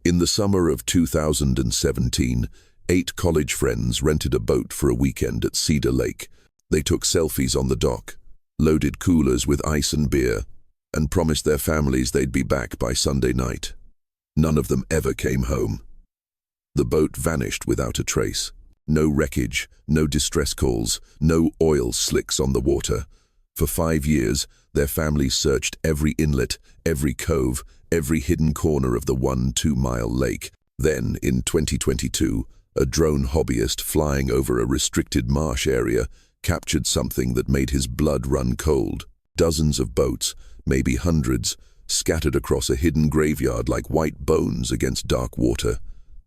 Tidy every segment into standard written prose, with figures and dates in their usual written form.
In the summer of 2017, 8 college friends rented a boat for a weekend at Cedar Lake. They took selfies on the dock, loaded coolers with ice and beer, and promised their families they'd be back by Sunday night. None of them ever came home. The boat vanished without a trace. No wreckage, no distress calls, no oil slicks on the water. For 5 years, their families searched every inlet, every cove, every hidden corner of the 1-2-mile lake. Then, in 2022, a drone hobbyist flying over a restricted marsh area captured something that made his blood run cold. Dozens of boats, maybe hundreds, scattered across a hidden graveyard like white bones against dark water.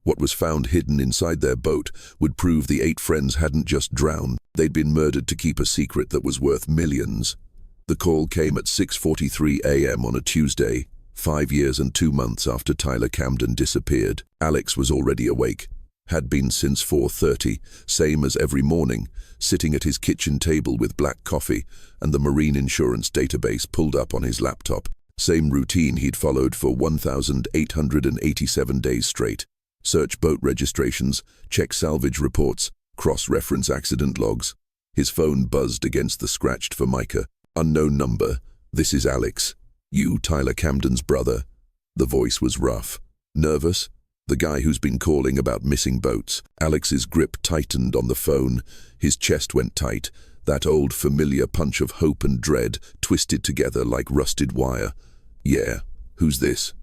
What was found hidden inside their boat would prove the 8 friends hadn't just drowned, they'd been murdered to keep a secret that was worth millions. The call came at 6:43 a.m. on a Tuesday, 5 years and 2 months after Tyler Camden disappeared. Alex was already awake, had been since 4:30, same as every morning, sitting at his kitchen table with black coffee and the marine insurance database pulled up on his laptop. Same routine he'd followed for 1,887 days straight. Search boat registrations, check salvage reports, cross-reference accident logs. His phone buzzed against the scratched formica. Unknown number. This is Alex. You, Tyler Camden's brother. The voice was rough. Nervous? The guy who's been calling about missing boats. Alex's grip tightened on the phone. His chest went tight. That old familiar punch of hope and dread twisted together like rusted wire. Yeah. Who's this?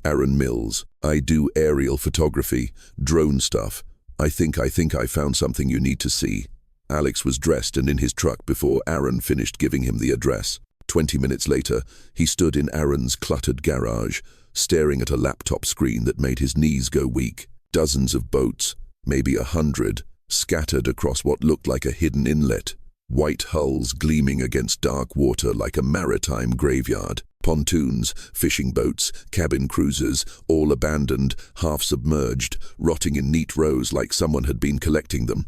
Aaron Mills. I do aerial photography, drone stuff. I think I found something you need to see. Alex was dressed and in his truck before Aaron finished giving him the address. 20 minutes later, he stood in Aaron's cluttered garage, staring at a laptop screen that made his knees go weak. Dozens of boats, maybe 100, scattered across what looked like a hidden inlet. White hulls gleaming against dark water like a maritime graveyard. Pontoons, fishing boats, cabin cruisers, all abandoned, half submerged, rotting in neat rows like someone had been collecting them.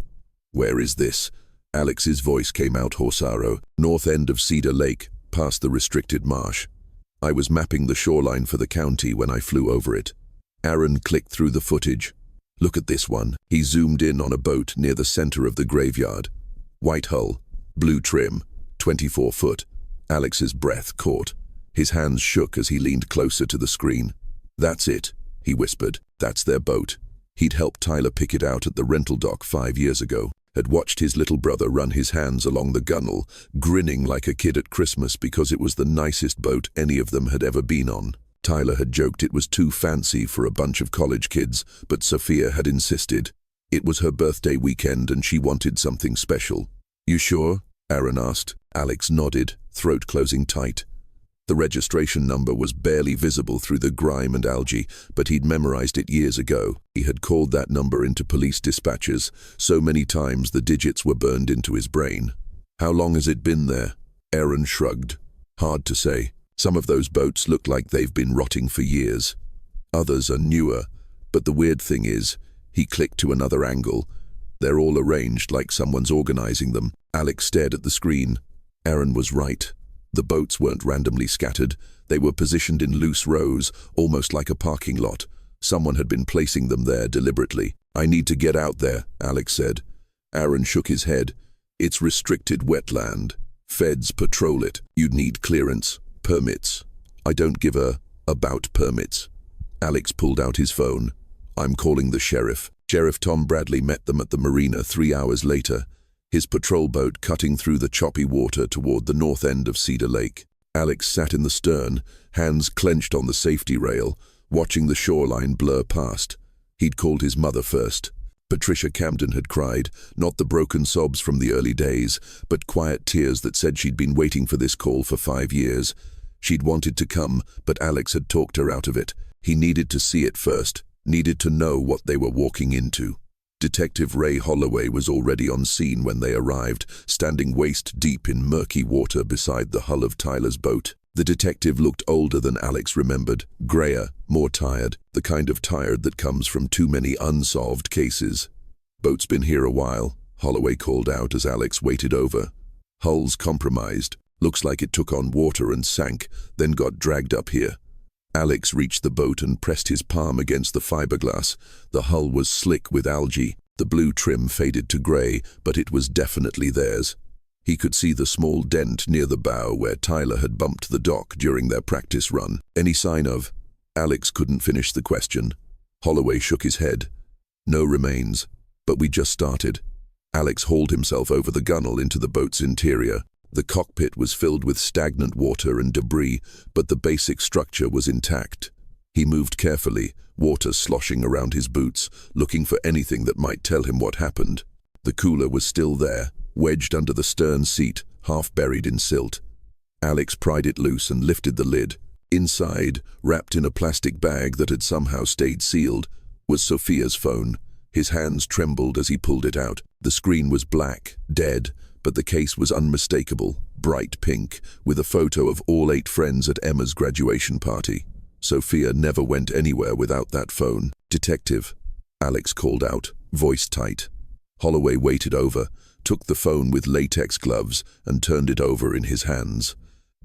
Where is this? Alex's voice came out horsaro. North end of Cedar Lake, past the restricted marsh. I was mapping the shoreline for the county when I flew over it. Aaron clicked through the footage. Look at this one. He zoomed in on a boat near the center of the graveyard. White hull, blue trim, 24 foot. Alex's breath caught. His hands shook as he leaned closer to the screen. That's it, he whispered. That's their boat. He'd helped Tyler pick it out at the rental dock 5 years ago. Had watched his little brother run his hands along the gunnel, grinning like a kid at Christmas because it was the nicest boat any of them had ever been on. Tyler had joked it was too fancy for a bunch of college kids, but Sophia had insisted. It was her birthday weekend and she wanted something special. You sure? Aaron asked. Alex nodded, throat closing tight. The registration number was barely visible through the grime and algae, but he'd memorized it years ago. He had called that number into police dispatches so many times the digits were burned into his brain. How long has it been there? Aaron shrugged. Hard to say. Some of those boats look like they've been rotting for years. Others are newer, but the weird thing is, he clicked to another angle. They're all arranged like someone's organizing them. Alex stared at the screen. Aaron was right. The boats weren't randomly scattered. They were positioned in loose rows, almost like a parking lot. Someone had been placing them there deliberately. I need to get out there, Alex said. Aaron shook his head. It's restricted wetland. Feds patrol it. You'd need clearance, permits. I don't give about permits. Alex pulled out his phone. I'm calling the sheriff. Sheriff Tom Bradley met them at the marina 3 hours later, his patrol boat cutting through the choppy water toward the north end of Cedar Lake. Alex sat in the stern, hands clenched on the safety rail, watching the shoreline blur past. He'd called his mother first. Patricia Camden had cried, not the broken sobs from the early days, but quiet tears that said she'd been waiting for this call for 5 years. She'd wanted to come, but Alex had talked her out of it. He needed to see it first, needed to know what they were walking into. Detective Ray Holloway was already on scene when they arrived, standing waist-deep in murky water beside the hull of Tyler's boat. The detective looked older than Alex remembered, grayer, more tired, the kind of tired that comes from too many unsolved cases. Boat's been here a while, Holloway called out as Alex waited over. Hull's compromised. Looks like it took on water and sank, then got dragged up here. Alex reached the boat and pressed his palm against the fiberglass. The hull was slick with algae. The blue trim faded to grey, but it was definitely theirs. He could see the small dent near the bow where Tyler had bumped the dock during their practice run. Any sign of? Alex couldn't finish the question. Holloway shook his head. No remains, but we just started. Alex hauled himself over the gunwale into the boat's interior. The cockpit was filled with stagnant water and debris, but the basic structure was intact. He moved carefully, water sloshing around his boots, looking for anything that might tell him what happened. The cooler was still there, wedged under the stern seat, half buried in silt. Alex pried it loose and lifted the lid. Inside, wrapped in a plastic bag that had somehow stayed sealed, was Sophia's phone. His hands trembled as he pulled it out. The screen was black, dead, but the case was unmistakable, bright pink, with a photo of all 8 friends at Emma's graduation party. Sophia never went anywhere without that phone. "Detective," Alex called out, voice tight. Holloway waited over, took the phone with latex gloves, and turned it over in his hands.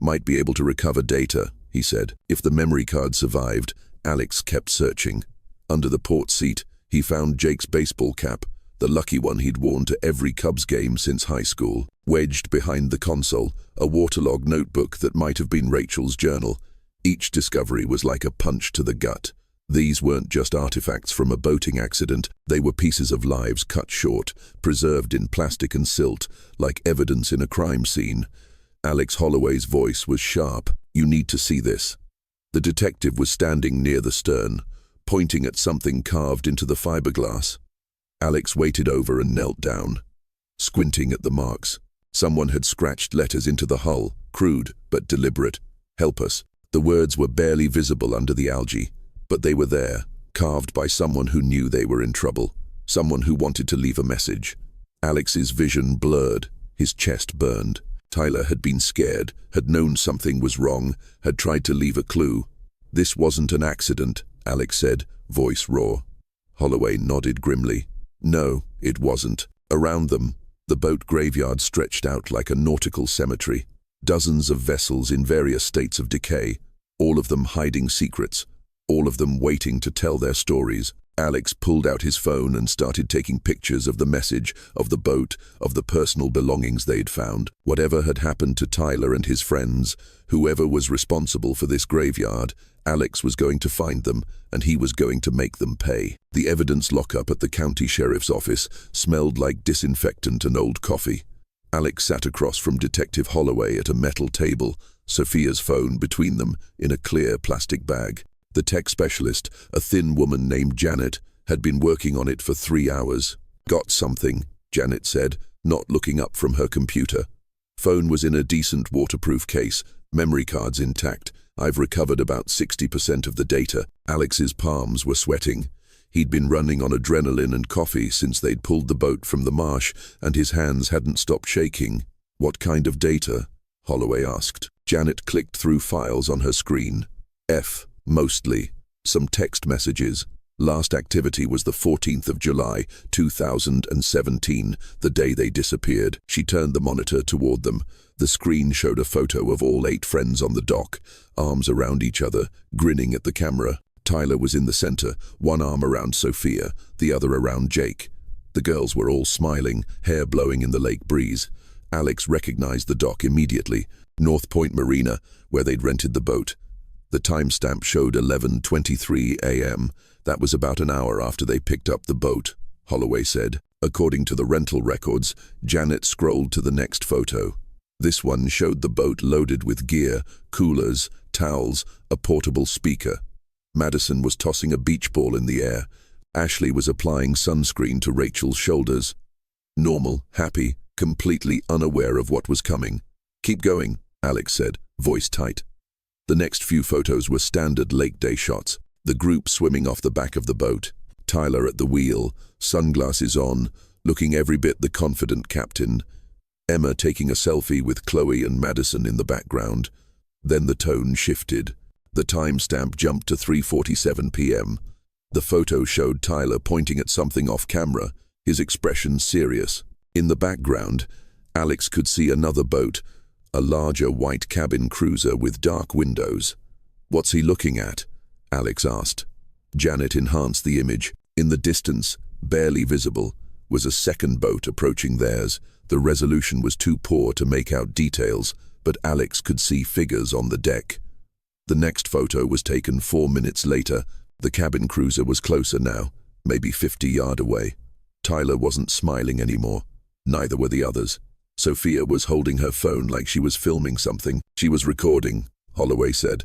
"Might be able to recover data," he said. If the memory card survived, Alex kept searching. Under the port seat, he found Jake's baseball cap, the lucky one he'd worn to every Cubs game since high school. Wedged behind the console, a waterlogged notebook that might have been Rachel's journal. Each discovery was like a punch to the gut. These weren't just artifacts from a boating accident, they were pieces of lives cut short, preserved in plastic and silt, like evidence in a crime scene. Alex Holloway's voice was sharp. "You need to see this." The detective was standing near the stern, pointing at something carved into the fiberglass. Alex waited over and knelt down, squinting at the marks. Someone had scratched letters into the hull, crude but deliberate. "Help us." The words were barely visible under the algae, but they were there, carved by someone who knew they were in trouble, someone who wanted to leave a message. Alex's vision blurred, his chest burned. Tyler had been scared, had known something was wrong, had tried to leave a clue. "This wasn't an accident," Alex said, voice raw. Holloway nodded grimly. No, it wasn't. Around them, the boat graveyard stretched out like a nautical cemetery. Dozens of vessels in various states of decay, all of them hiding secrets, all of them waiting to tell their stories. Alex pulled out his phone and started taking pictures of the message, of the boat, of the personal belongings they'd found. Whatever had happened to Tyler and his friends, whoever was responsible for this graveyard, Alex was going to find them, and he was going to make them pay. The evidence lockup at the county sheriff's office smelled like disinfectant and old coffee. Alex sat across from Detective Holloway at a metal table, Sophia's phone between them in a clear plastic bag. The tech specialist, a thin woman named Janet, had been working on it for 3 hours. "Got something," Janet said, not looking up from her computer. "Phone was in a decent waterproof case, memory cards intact. I've recovered about 60% of the data." Alex's palms were sweating. He'd been running on adrenaline and coffee since they'd pulled the boat from the marsh, and his hands hadn't stopped shaking. "What kind of data?" Holloway asked. Janet clicked through files on her screen. Mostly. Some text messages. Last activity was the 14th of July, 2017, the day they disappeared. She turned the monitor toward them. The screen showed a photo of all 8 friends on the dock, arms around each other, grinning at the camera. Tyler was in the center, one arm around Sophia, the other around Jake. The girls were all smiling, hair blowing in the lake breeze. Alex recognized the dock immediately, North Point Marina, where they'd rented the boat. The timestamp showed 11:23 a.m. That was about an hour after they picked up the boat, Holloway said. According to the rental records, Janet scrolled to the next photo. This one showed the boat loaded with gear, coolers, towels, a portable speaker. Madison was tossing a beach ball in the air. Ashley was applying sunscreen to Rachel's shoulders. Normal, happy, completely unaware of what was coming. "Keep going," Alex said, voice tight. The next few photos were standard lake day shots, the group swimming off the back of the boat. Tyler at the wheel, sunglasses on, looking every bit the confident captain. Emma taking a selfie with Chloe and Madison in the background. Then the tone shifted. The timestamp jumped to 3:47 p.m. The photo showed Tyler pointing at something off camera, his expression serious. In the background, Alex could see another boat, a larger white cabin cruiser with dark windows. "What's he looking at?" Alex asked. Janet enhanced the image. In the distance, barely visible, was a second boat approaching theirs. The resolution was too poor to make out details, but Alex could see figures on the deck. The next photo was taken 4 minutes later. The cabin cruiser was closer now, maybe 50 yards away. Tyler wasn't smiling anymore. Neither were the others. Sophia was holding her phone like she was filming something. "She was recording," Holloway said.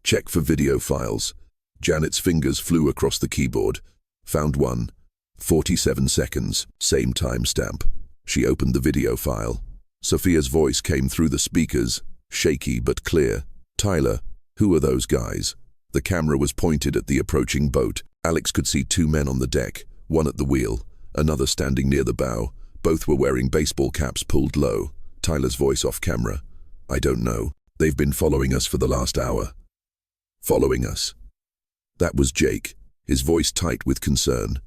"Check for video files." Janet's fingers flew across the keyboard. Found one. 47 seconds, same timestamp. She opened the video file. Sophia's voice came through the speakers, shaky but clear. "Tyler, who are those guys?" The camera was pointed at the approaching boat. Alex could see 2 men on the deck, one at the wheel, another standing near the bow. Both were wearing baseball caps pulled low. Tyler's voice off camera. "I don't know. They've been following us for the last hour." "Following us?" That was Jake, his voice tight with concern.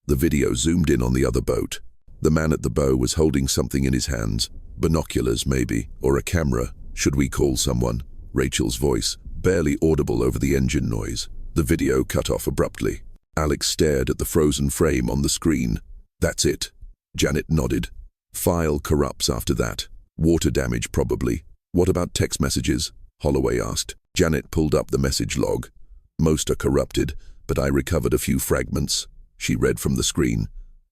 The video zoomed in on the other boat. The man at the bow was holding something in his hands. Binoculars, maybe, or a camera. "Should we call someone?" Rachel's voice, barely audible over the engine noise. The video cut off abruptly. Alex stared at the frozen frame on the screen. "That's it." Janet nodded. "File corrupts after that. Water damage, probably." "What about text messages?" Holloway asked. Janet pulled up the message log. "Most are corrupted, but I recovered a few fragments." She read from the screen.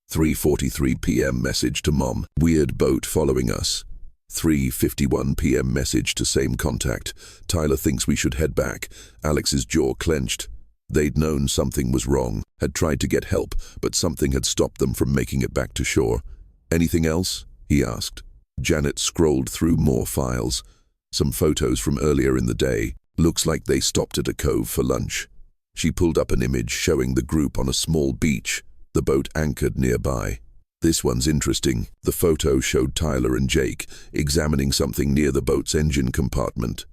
3:43 p.m. message to Mom. "Weird boat following us." 3:51 p.m. message to same contact. "Tyler thinks we should head back." Alex's jaw clenched. They'd known something was wrong, had tried to get help, but something had stopped them from making it back to shore. "Anything else?" he asked. Janet scrolled through more files. Some photos from earlier in the day. Looks like they stopped at a cove for lunch. She pulled up an image showing the group on a small beach, the boat anchored nearby. "This one's interesting." The photo showed Tyler and Jake examining something near the boat's engine compartment.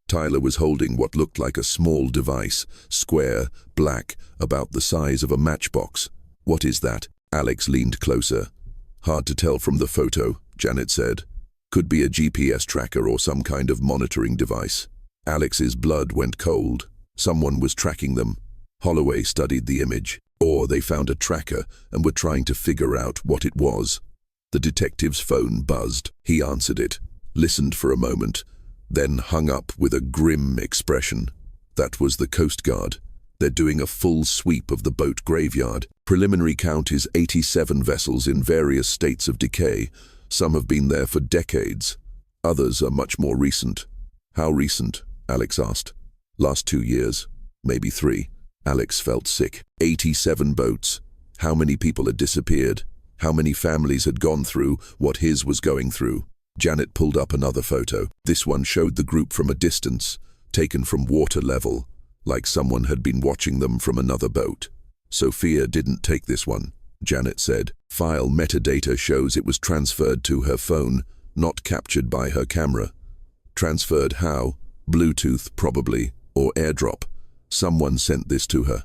Tyler was holding what looked like a small device, square, black, about the size of a matchbox. "What is that?" Alex leaned closer. "Hard to tell from the photo," Janet said. "Could be a GPS tracker or some kind of monitoring device." Alex's blood went cold. Someone was tracking them. Holloway studied the image. Or they found a tracker and were trying to figure out what it was. The detective's phone buzzed. He answered it, listened for a moment, then hung up with a grim expression. That was the Coast Guard. They're doing a full sweep of the boat graveyard. Preliminary count is 87 vessels in various states of decay. Some have been there for decades. Others are much more recent. "How recent?" Alex asked. "Last 2 years, maybe 3. Alex felt sick. 87 boats. How many people had disappeared? How many families had gone through what his was going through? Janet pulled up another photo. This one showed the group from a distance, taken from water level, like someone had been watching them from another boat. "Sophia didn't take this one," Janet said. "File metadata shows it was transferred to her phone, not captured by her camera." "Transferred how?" "Bluetooth, probably, or AirDrop. Someone sent this to her."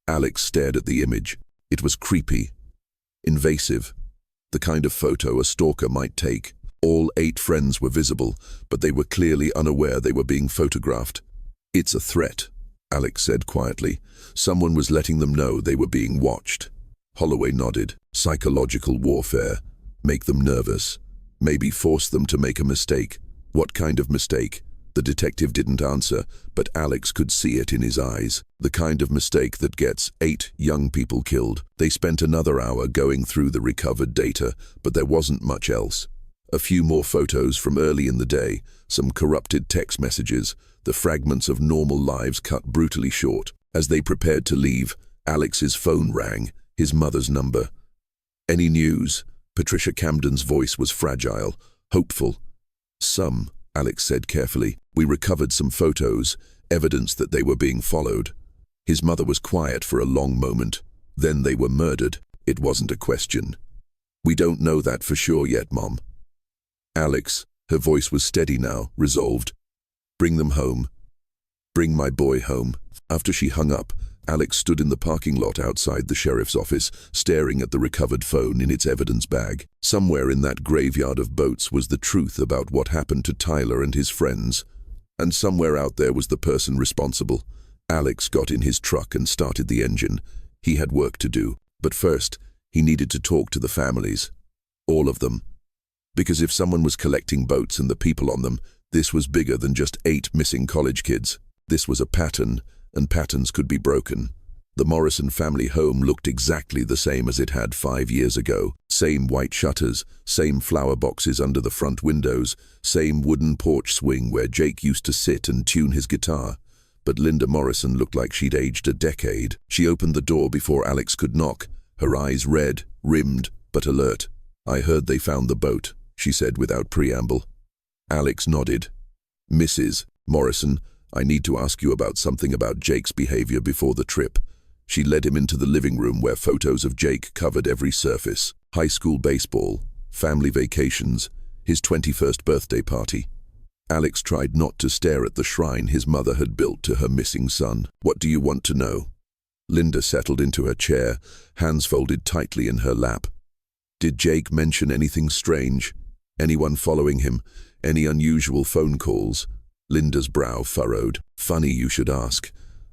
Alex stared at the image. It was creepy, invasive, the kind of photo a stalker might take. All 8 friends were visible, but they were clearly unaware they were being photographed. "It's a threat," Alex said quietly. Someone was letting them know they were being watched. Holloway nodded. "Psychological warfare. Make them nervous. Maybe force them to make a mistake." "What kind of mistake?" The detective didn't answer, but Alex could see it in his eyes. "The kind of mistake that gets 8 young people killed." They spent another hour going through the recovered data, but there wasn't much else. A few more photos from early in the day, some corrupted text messages, the fragments of normal lives cut brutally short. As they prepared to leave, Alex's phone rang, his mother's number. "Any news?" Patricia Camden's voice was fragile, hopeful. "Some," Alex said carefully. "We recovered some photos, evidence that they were being followed." His mother was quiet for a long moment. "Then they were murdered." It wasn't a question. "We don't know that for sure yet, Mom." "Alex," her voice was steady now, resolved. "Bring them home. Bring my boy home." After she hung up, Alex stood in the parking lot outside the sheriff's office, staring at the recovered phone in its evidence bag. Somewhere in that graveyard of boats was the truth about what happened to Tyler and his friends. And somewhere out there was the person responsible. Alex got in his truck and started the engine. He had work to do, but first, he needed to talk to the families. All of them. Because if someone was collecting boats and the people on them, this was bigger than just 8 missing college kids. This was a pattern, and patterns could be broken. The Morrison family home looked exactly the same as it had 5 years ago. Same white shutters, same flower boxes under the front windows, same wooden porch swing where Jake used to sit and tune his guitar. But Linda Morrison looked like she'd aged a decade. She opened the door before Alex could knock, her eyes red, rimmed, but alert. "I heard they found the boat," she said without preamble. Alex nodded. "Mrs. Morrison, I need to ask you about something about Jake's behavior before the trip." She led him into the living room where photos of Jake covered every surface. High school baseball, family vacations, his 21st birthday party. Alex tried not to stare at the shrine his mother had built to her missing son. "What do you want to know?" Linda settled into her chair, hands folded tightly in her lap. "Did Jake mention anything strange? Anyone following him? Any unusual phone calls?" Linda's brow furrowed. "Funny you should ask.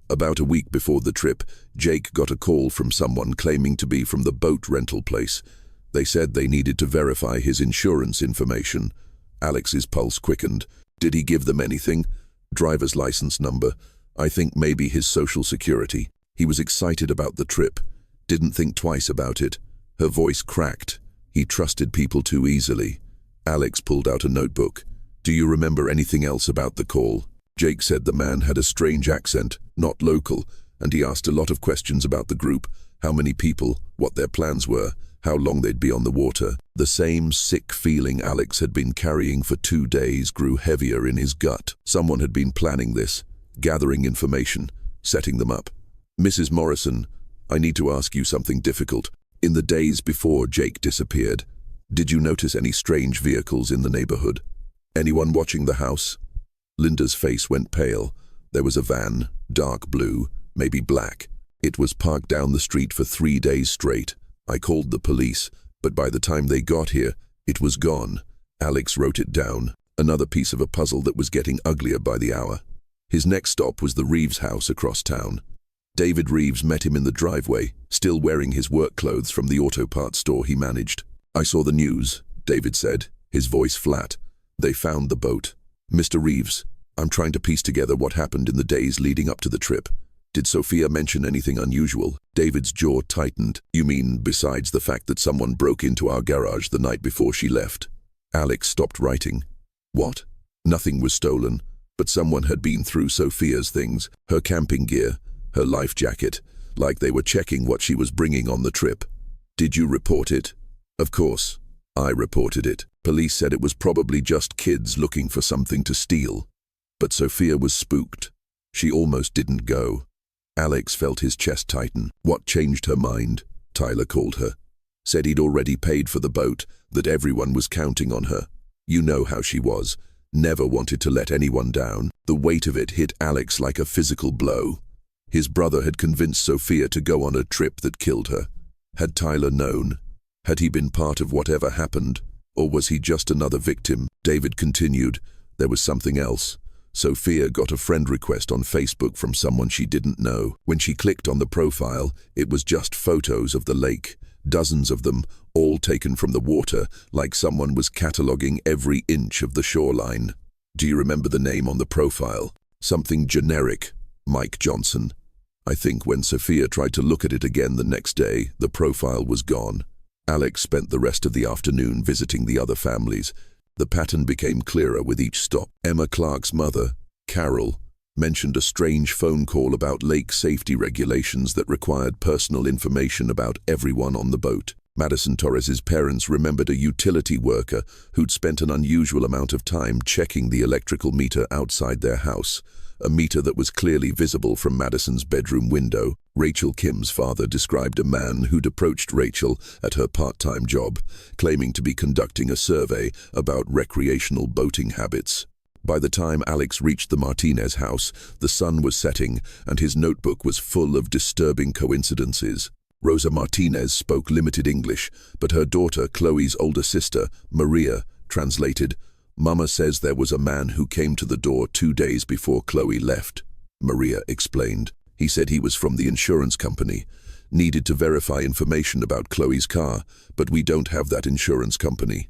About a week before the trip, Jake got a call from someone claiming to be from the boat rental place. They said they needed to verify his insurance information." Alex's pulse quickened. "Did he give them anything? Driver's license number? I think maybe his social security." He was excited about the trip. Didn't think twice about it. Her voice cracked. He trusted people too easily. Alex pulled out a notebook. "Do you remember anything else about the call?" Jake said the man had a strange accent, not local, and he asked a lot of questions about the group, how many people, what their plans were, how long they'd be on the water. The same sick feeling Alex had been carrying for 2 days grew heavier in his gut. Someone had been planning this, gathering information, setting them up. "Mrs. Morrison, I need to ask you something difficult. In the days before Jake disappeared, did you notice any strange vehicles in the neighborhood? Anyone watching the house?" Linda's face went pale. There was a van, dark blue, maybe black. It was parked down the street for 3 days straight. I called the police, but by the time they got here, it was gone. Alex wrote it down, another piece of a puzzle that was getting uglier by the hour. His next stop was the Reeves house across town. David Reeves met him in the driveway, still wearing his work clothes from the auto parts store he managed. "I saw the news," David said, his voice flat. "They found the boat. Mr. Reeves, I'm trying to piece together what happened in the days leading up to the trip. Did Sophia mention anything unusual?" David's jaw tightened. "You mean besides the fact that someone broke into our garage the night before she left?" Alex stopped writing. "What?" "Nothing was stolen, but someone had been through Sophia's things, her camping gear, her life jacket, like they were checking what she was bringing on the trip." "Did you report it?" "Of course. I reported it. Police said it was probably just kids looking for something to steal. But Sophia was spooked. She almost didn't go." Alex felt his chest tighten. "What changed her mind?" Tyler called her. "Said he'd already paid for the boat, that everyone was counting on her. You know how she was. Never wanted to let anyone down." The weight of it hit Alex like a physical blow. His brother had convinced Sophia to go on a trip that killed her. Had Tyler known? Had he been part of whatever happened? Or was he just another victim? David continued. There was something else. Sophia got a friend request on Facebook from someone she didn't know. When she clicked on the profile, it was just photos of the lake, dozens of them, all taken from the water, like someone was cataloging every inch of the shoreline. "Do you remember the name on the profile?" "Something generic. Mike Johnson." I think when Sophia tried to look at it again the next day, the profile was gone. Alex spent the rest of the afternoon visiting the other families. The pattern became clearer with each stop. Emma Clark's mother, Carol, mentioned a strange phone call about lake safety regulations that required personal information about everyone on the boat. Madison Torres's parents remembered a utility worker who'd spent an unusual amount of time checking the electrical meter outside their house, a meter that was clearly visible from Madison's bedroom window. Rachel Kim's father described a man who'd approached Rachel at her part-time job, claiming to be conducting a survey about recreational boating habits. By the time Alex reached the Martinez house, the sun was setting and his notebook was full of disturbing coincidences. Rosa Martinez spoke limited English, but her daughter, Chloe's older sister, Maria, translated, Mama says there was a man who came to the door 2 days before Chloe left, Maria explained. He said he was from the insurance company, needed to verify information about Chloe's car, but we don't have that insurance company.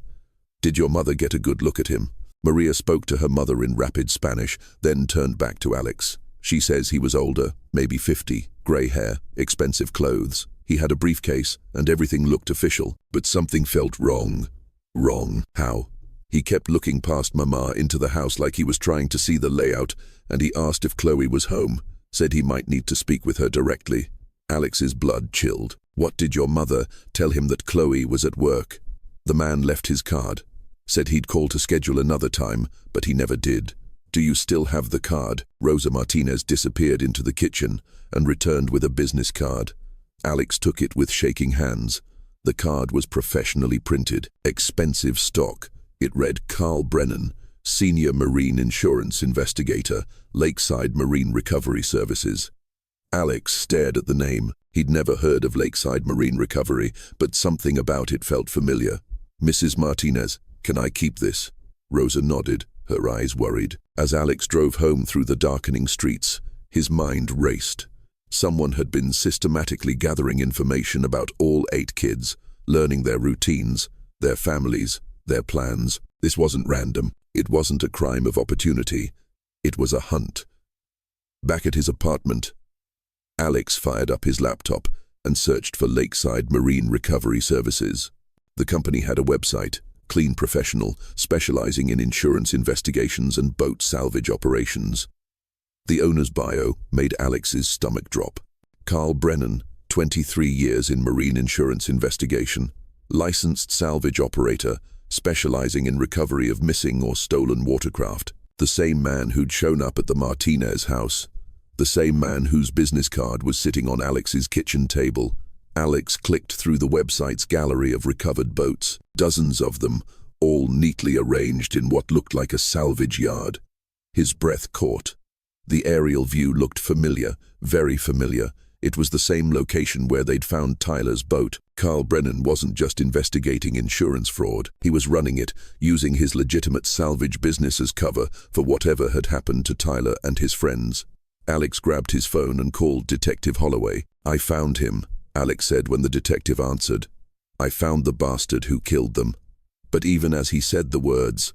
Did your mother get a good look at him? Maria spoke to her mother in rapid Spanish, then turned back to Alex. She says he was older, maybe 50, grey hair, expensive clothes. He had a briefcase, and everything looked official, but something felt wrong. Wrong? How? He kept looking past Mama into the house like he was trying to see the layout, and he asked if Chloe was home, said he might need to speak with her directly. Alex's blood chilled. What did your mother tell him that Chloe was at work? The man left his card. Said he'd call to schedule another time, but he never did. Do you still have the card? Rosa Martinez disappeared into the kitchen and returned with a business card. Alex took it with shaking hands. The card was professionally printed, expensive stock. It read Carl Brennan, Senior Marine Insurance Investigator, Lakeside Marine Recovery Services. Alex stared at the name. He'd never heard of Lakeside Marine Recovery, but something about it felt familiar. Mrs. Martinez, can I keep this? Rosa nodded, her eyes worried. As Alex drove home through the darkening streets, his mind raced. Someone had been systematically gathering information about all 8 kids, learning their routines, their families, their plans. This wasn't random. It wasn't a crime of opportunity. It was a hunt. Back at his apartment, Alex fired up his laptop and searched for Lakeside Marine Recovery Services. The company had a website, Clean Professional, specializing in insurance investigations and boat salvage operations. The owner's bio made Alex's stomach drop. Carl Brennan, 23 years in marine insurance investigation, licensed salvage operator, specializing in recovery of missing or stolen watercraft. The same man who'd shown up at the Martinez house. The same man whose business card was sitting on Alex's kitchen table. Alex clicked through the website's gallery of recovered boats, dozens of them, all neatly arranged in what looked like a salvage yard. His breath caught. The aerial view looked familiar, very familiar. It was the same location where they'd found Tyler's boat. Carl Brennan wasn't just investigating insurance fraud. He was running it, using his legitimate salvage business as cover for whatever had happened to Tyler and his friends. Alex grabbed his phone and called Detective Holloway. I found him, Alex said when the detective answered. I found the bastard who killed them. But even as he said the words,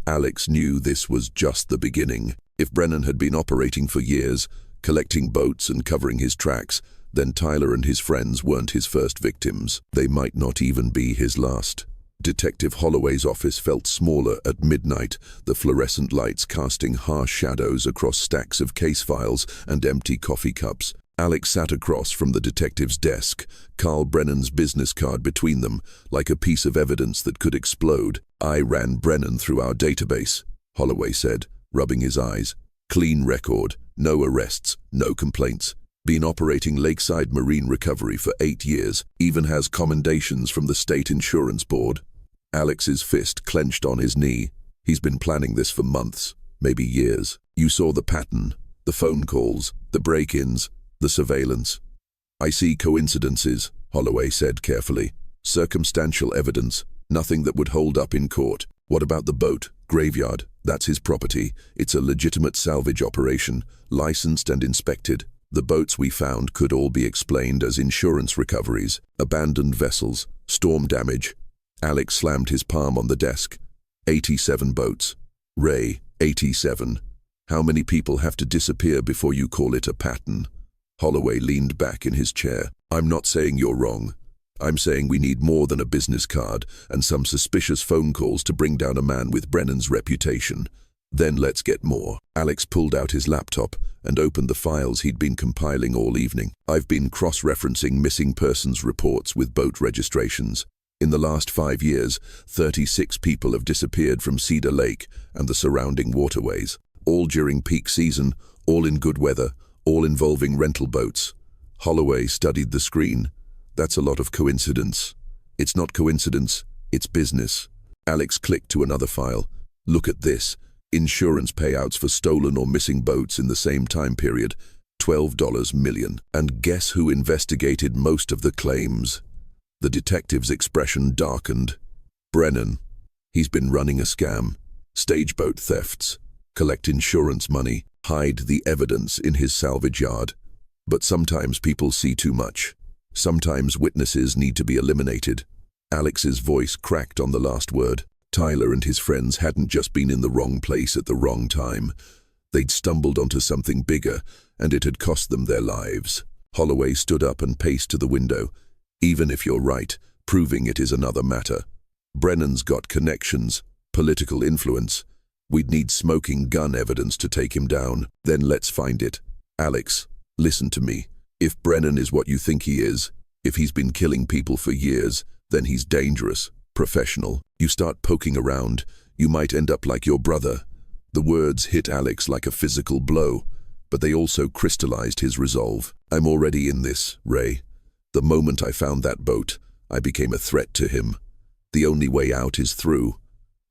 Alex knew this was just the beginning. If Brennan had been operating for years, collecting boats and covering his tracks, then Tyler and his friends weren't his first victims. They might not even be his last. Detective Holloway's office felt smaller at midnight, the fluorescent lights casting harsh shadows across stacks of case files and empty coffee cups. Alex sat across from the detective's desk, Carl Brennan's business card between them, like a piece of evidence that could explode. I ran Brennan through our database, Holloway said, rubbing his eyes. Clean record, no arrests, no complaints. Been operating Lakeside Marine Recovery for 8 years, even has commendations from the State Insurance Board. Alex's fist clenched on his knee. He's been planning this for months, maybe years. You saw the pattern, the phone calls, the break-ins, the surveillance. I see coincidences, Holloway said carefully. Circumstantial evidence, nothing that would hold up in court. What about the boat? Graveyard, that's his property. It's a legitimate salvage operation, licensed and inspected. The boats we found could all be explained as insurance recoveries, abandoned vessels, storm damage. Alex slammed his palm on the desk. 87 boats. Ray, 87. How many people have to disappear before you call it a pattern? Holloway leaned back in his chair. I'm not saying you're wrong. I'm saying we need more than a business card and some suspicious phone calls to bring down a man with Brennan's reputation. Then let's get more. Alex pulled out his laptop and opened the files he'd been compiling all evening. I've been cross-referencing missing persons reports with boat registrations. In the last 5 years, 36 people have disappeared from Cedar Lake and the surrounding waterways, all during peak season, all in good weather, all involving rental boats. Holloway studied the screen. That's a lot of coincidence. It's not coincidence, it's business. Alex clicked to another file. Look at this. Insurance payouts for stolen or missing boats in the same time period. $12 million. And guess who investigated most of the claims? The detective's expression darkened. Brennan. He's been running a scam. Stageboat thefts, collect insurance money, hide the evidence in his salvage yard. But sometimes people see too much. Sometimes witnesses need to be eliminated. Alex's voice cracked on the last word. Tyler and his friends hadn't just been in the wrong place at the wrong time. They'd stumbled onto something bigger, and it had cost them their lives. Holloway stood up and paced to the window. Even if you're right, proving it is another matter. Brennan's got connections, political influence. We'd need smoking gun evidence to take him down. Then let's find it. Alex, listen to me. If Brennan is what you think he is, if he's been killing people for years, then he's dangerous, professional. You start poking around, you might end up like your brother. The words hit Alex like a physical blow, but they also crystallized his resolve. I'm already in this, Ray. The moment I found that boat, I became a threat to him. The only way out is through.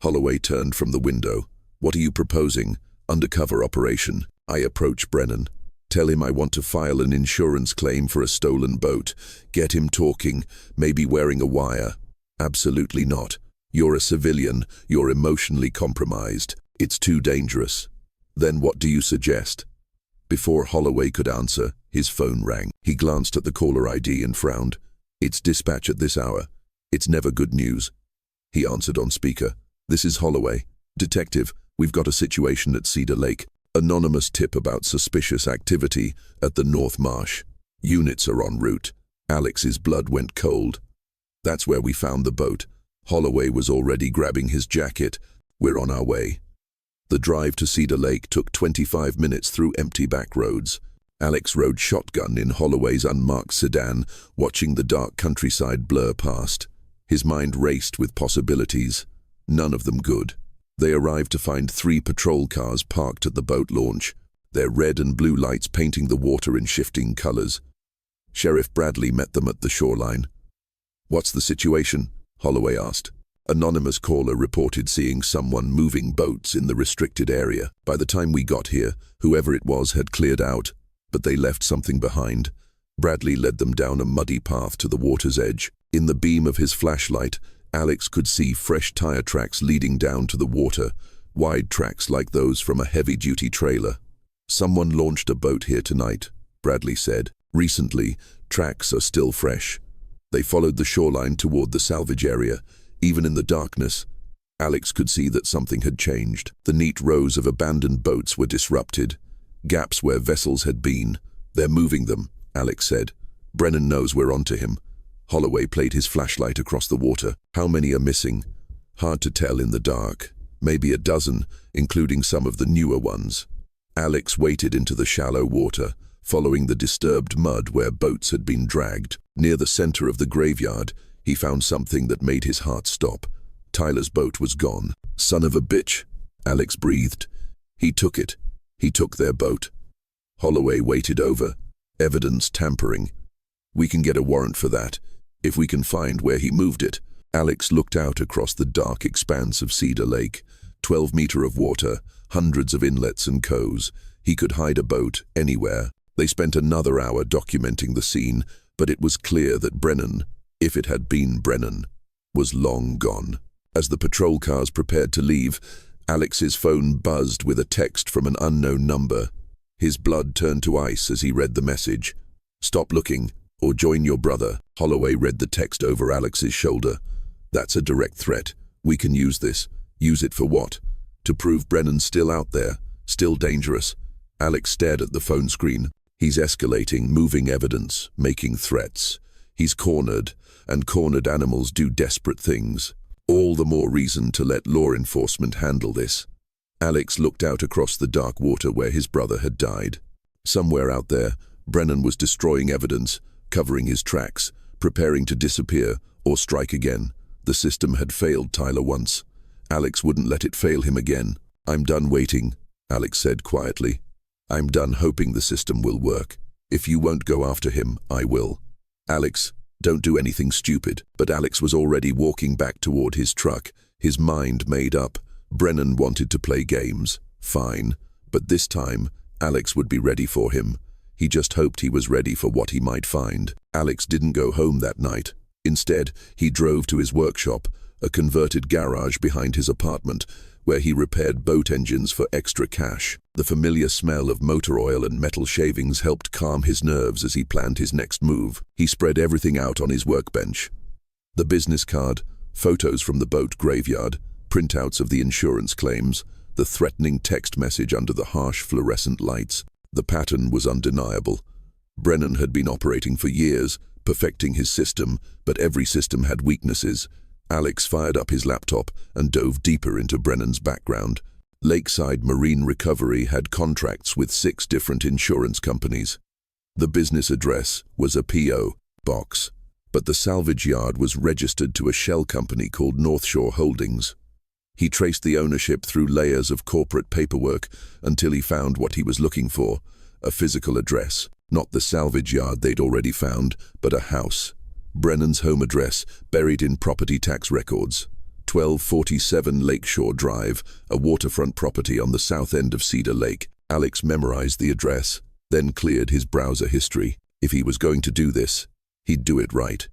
Holloway turned from the window. What are you proposing? Undercover operation. I approach Brennan. Tell him I want to file an insurance claim for a stolen boat. Get him talking, maybe wearing a wire. Absolutely not. You're a civilian. You're emotionally compromised. It's too dangerous. Then what do you suggest? Before Holloway could answer, his phone rang. He glanced at the caller ID and frowned. It's dispatch at this hour. It's never good news. He answered on speaker. This is Holloway. Detective, we've got a situation at Cedar Lake. Anonymous tip about suspicious activity at the North Marsh. Units are en route. Alex's blood went cold. That's where we found the boat. Holloway was already grabbing his jacket. We're on our way. The drive to Cedar Lake took 25 minutes through empty back roads. Alex rode shotgun in Holloway's unmarked sedan, watching the dark countryside blur past. His mind raced with possibilities, none of them good. They arrived to find 3 patrol cars parked at the boat launch, their red and blue lights painting the water in shifting colors. Sheriff Bradley met them at the shoreline. What's the situation? Holloway asked. Anonymous caller reported seeing someone moving boats in the restricted area. By the time we got here, whoever it was had cleared out, but they left something behind. Bradley led them down a muddy path to the water's edge. In the beam of his flashlight, Alex could see fresh tire tracks leading down to the water, wide tracks like those from a heavy-duty trailer. Someone launched a boat here tonight, Bradley said. Recently, tracks are still fresh. They followed the shoreline toward the salvage area. Even in the darkness, Alex could see that something had changed. The neat rows of abandoned boats were disrupted. Gaps where vessels had been. They're moving them, Alex said. Brennan knows we're onto him. Holloway played his flashlight across the water. How many are missing? Hard to tell in the dark. Maybe a dozen, including some of the newer ones. Alex waded into the shallow water, following the disturbed mud where boats had been dragged. Near the center of the graveyard, he found something that made his heart stop. Tyler's boat was gone. Son of a bitch, Alex breathed. He took it. He took their boat. Holloway waited over. Evidence tampering. We can get a warrant for that, if we can find where he moved it. Alex looked out across the dark expanse of Cedar Lake. 12 meters of water, hundreds of inlets and coves. He could hide a boat anywhere. They spent another hour documenting the scene, but it was clear that Brennan, if it had been Brennan, was long gone. As the patrol cars prepared to leave, Alex's phone buzzed with a text from an unknown number. His blood turned to ice as he read the message. Stop looking, or join your brother. Holloway read the text over Alex's shoulder. That's a direct threat. We can use this. Use it for what? To prove Brennan's still out there, still dangerous. Alex stared at the phone screen. He's escalating, moving evidence, making threats. He's cornered, and cornered animals do desperate things. All the more reason to let law enforcement handle this. Alex looked out across the dark water where his brother had died. Somewhere out there, Brennan was destroying evidence, covering his tracks, preparing to disappear or strike again. The system had failed Tyler once. Alex wouldn't let it fail him again. I'm done waiting, Alex said quietly. I'm done hoping the system will work. If you won't go after him, I will. Alex, don't do anything stupid. But Alex was already walking back toward his truck, his mind made up. Brennan wanted to play games. Fine. But this time, Alex would be ready for him. He just hoped he was ready for what he might find. Alex didn't go home that night. Instead, he drove to his workshop, a converted garage behind his apartment, where he repaired boat engines for extra cash. The familiar smell of motor oil and metal shavings helped calm his nerves as he planned his next move. He spread everything out on his workbench. The business card, photos from the boat graveyard, printouts of the insurance claims, the threatening text message under the harsh fluorescent lights. The pattern was undeniable. Brennan had been operating for years, perfecting his system, but every system had weaknesses. Alex fired up his laptop and dove deeper into Brennan's background. Lakeside Marine Recovery had contracts with 6 different insurance companies. The business address was a P.O. box, but the salvage yard was registered to a shell company called North Shore Holdings. He traced the ownership through layers of corporate paperwork until he found what he was looking for, a physical address. Not the salvage yard they'd already found, but a house. Brennan's home address, buried in property tax records. 1247 Lakeshore Drive, a waterfront property on the south end of Cedar Lake. Alex memorized the address, then cleared his browser history. If he was going to do this, he'd do it right.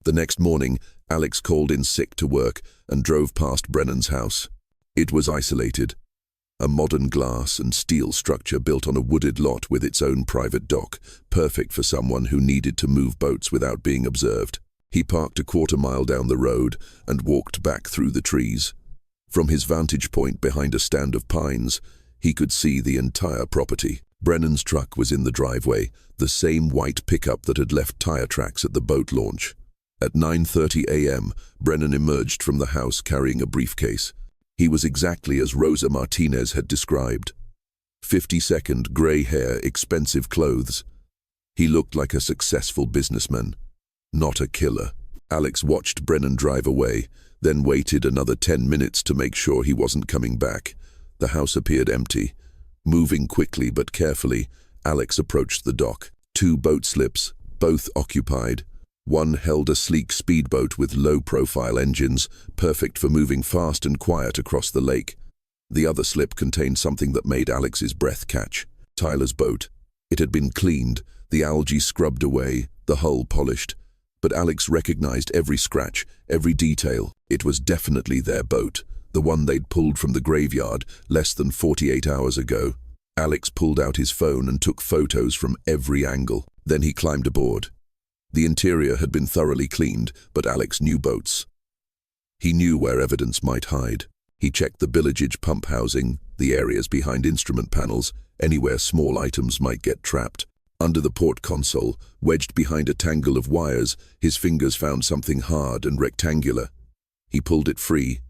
The next morning, Alex called in sick to work and drove past Brennan's house. It was isolated. A modern glass and steel structure built on a wooded lot with its own private dock, perfect for someone who needed to move boats without being observed. He parked a quarter-mile down the road and walked back through the trees. From his vantage point behind a stand of pines, he could see the entire property. Brennan's truck was in the driveway, the same white pickup that had left tire tracks at the boat launch. At 9:30 a.m., Brennan emerged from the house carrying a briefcase. He was exactly as Rosa Martinez had described. 52nd, grey hair, expensive clothes. He looked like a successful businessman, not a killer. Alex watched Brennan drive away, then waited another 10 minutes to make sure he wasn't coming back. The house appeared empty. Moving quickly but carefully, Alex approached the dock. 2 boat slips, both occupied. One held a sleek speedboat with low-profile engines, perfect for moving fast and quiet across the lake. The other slip contained something that made Alex's breath catch. Tyler's boat. It had been cleaned, the algae scrubbed away, the hull polished. But Alex recognized every scratch, every detail. It was definitely their boat, the one they'd pulled from the graveyard less than 48 hours ago. Alex pulled out his phone and took photos from every angle. Then he climbed aboard. The interior had been thoroughly cleaned, but Alex knew boats. He knew where evidence might hide. He checked the billage pump housing, the areas behind instrument panels, anywhere small items might get trapped. Under the port console, wedged behind a tangle of wires, his fingers found something hard and rectangular. He pulled it free.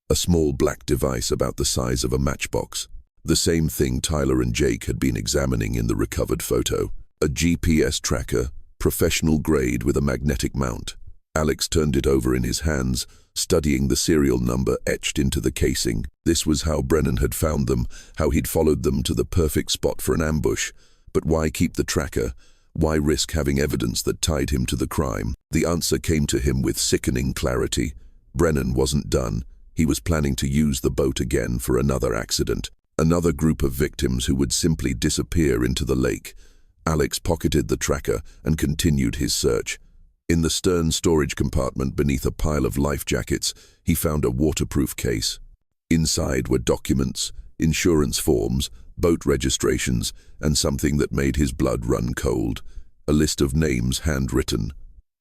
A small black device about the size of a matchbox. The same thing Tyler and Jake had been examining in the recovered photo. A GPS tracker, professional grade with a magnetic mount. Alex turned it over in his hands, studying the serial number etched into the casing. This was how Brennan had found them, how he'd followed them to the perfect spot for an ambush. But why keep the tracker? Why risk having evidence that tied him to the crime? The answer came to him with sickening clarity. Brennan wasn't done. He was planning to use the boat again for another accident. Another group of victims who would simply disappear into the lake. Alex pocketed the tracker and continued his search. In the stern storage compartment beneath a pile of life jackets, he found a waterproof case. Inside were documents, insurance forms, boat registrations, and something that made his blood run cold. A list of names handwritten.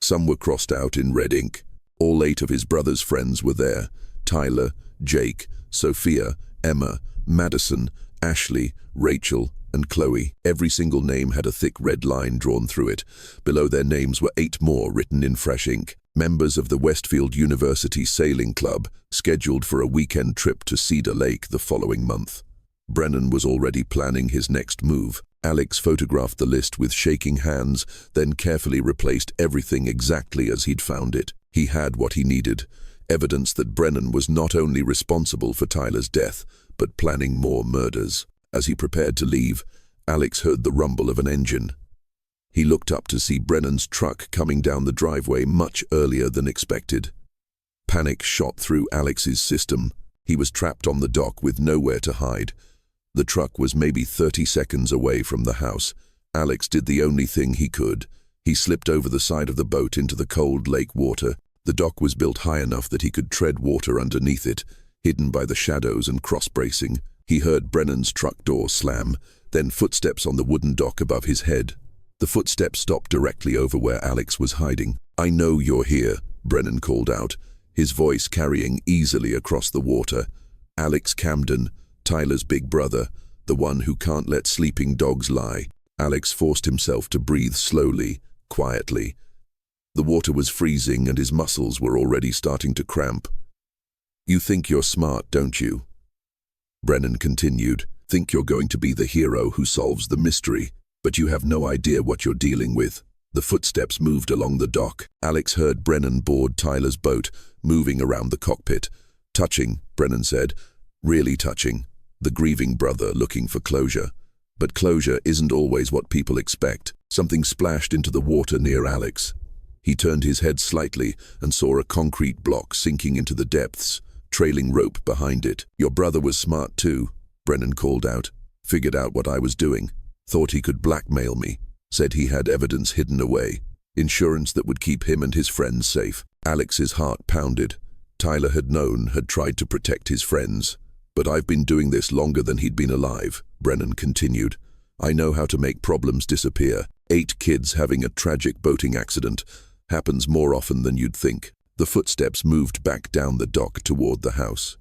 Some were crossed out in red ink. All 8 of his brother's friends were there. Tyler, Jake, Sophia, Emma, Madison, Ashley, Rachel, and Chloe. Every single name had a thick red line drawn through it. Below their names were 8 more written in fresh ink. Members of the Westfield University Sailing Club, scheduled for a weekend trip to Cedar Lake the following month. Brennan was already planning his next move. Alex photographed the list with shaking hands, then carefully replaced everything exactly as he'd found it. He had what he needed, evidence that Brennan was not only responsible for Tyler's death, but planning more murders. As he prepared to leave, Alex heard the rumble of an engine. He looked up to see Brennan's truck coming down the driveway much earlier than expected. Panic shot through Alex's system. He was trapped on the dock with nowhere to hide. The truck was maybe 30 seconds away from the house. Alex did the only thing he could. He slipped over the side of the boat into the cold lake water. The dock was built high enough that he could tread water underneath it. hidden by the shadows and cross-bracing. He heard Brennan's truck door slam, then footsteps on the wooden dock above his head. The footsteps stopped directly over where Alex was hiding. "I know you're here," Brennan called out, his voice carrying easily across the water. Alex Camden, Tyler's big brother, the one who can't let sleeping dogs lie. Alex forced himself to breathe slowly, quietly. The water was freezing and his muscles were already starting to cramp. "You think you're smart, don't you?" Brennan continued. "Think you're going to be the hero who solves the mystery, but you have no idea what you're dealing with." The footsteps moved along the dock. Alex heard Brennan board Tyler's boat, moving around the cockpit. "Touching," Brennan said. "Really touching." The grieving brother looking for closure. But closure isn't always what people expect. Something splashed into the water near Alex. He turned his head slightly and saw a concrete block sinking into the depths, trailing rope behind it. "Your brother was smart too," Brennan called out. "Figured out what I was doing. Thought he could blackmail me. Said he had evidence hidden away. Insurance that would keep him and his friends safe." Alex's heart pounded. Tyler had tried to protect his friends. "But I've been doing this longer than he'd been alive," Brennan continued. "I know how to make problems disappear. 8 kids having a tragic boating accident happens more often than you'd think." The footsteps moved back down the dock toward the house.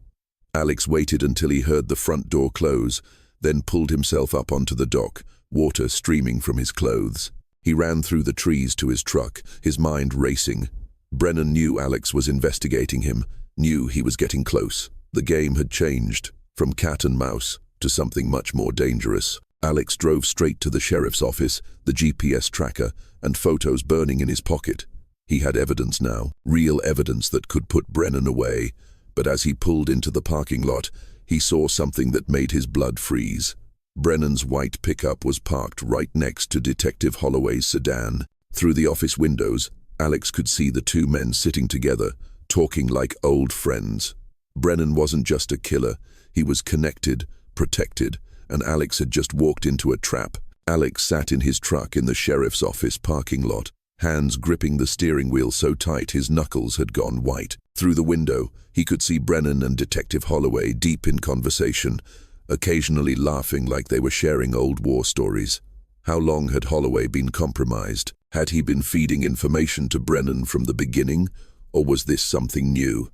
Alex waited until he heard the front door close, then pulled himself up onto the dock, water streaming from his clothes. He ran through the trees to his truck, his mind racing. Brennan knew Alex was investigating him, knew he was getting close. The game had changed, from cat and mouse to something much more dangerous. Alex drove straight to the sheriff's office, the GPS tracker, and photos burning in his pocket. He had evidence now, real evidence that could put Brennan away. But as he pulled into the parking lot, he saw something that made his blood freeze. Brennan's white pickup was parked right next to Detective Holloway's sedan. Through the office windows, Alex could see the 2 men sitting together, talking like old friends. Brennan wasn't just a killer, he was connected, protected, and Alex had just walked into a trap. Alex sat in his truck in the sheriff's office parking lot, hands gripping the steering wheel so tight his knuckles had gone white. Through the window, he could see Brennan and Detective Holloway deep in conversation, occasionally laughing like they were sharing old war stories. How long had Holloway been compromised? Had he been feeding information to Brennan from the beginning, or was this something new?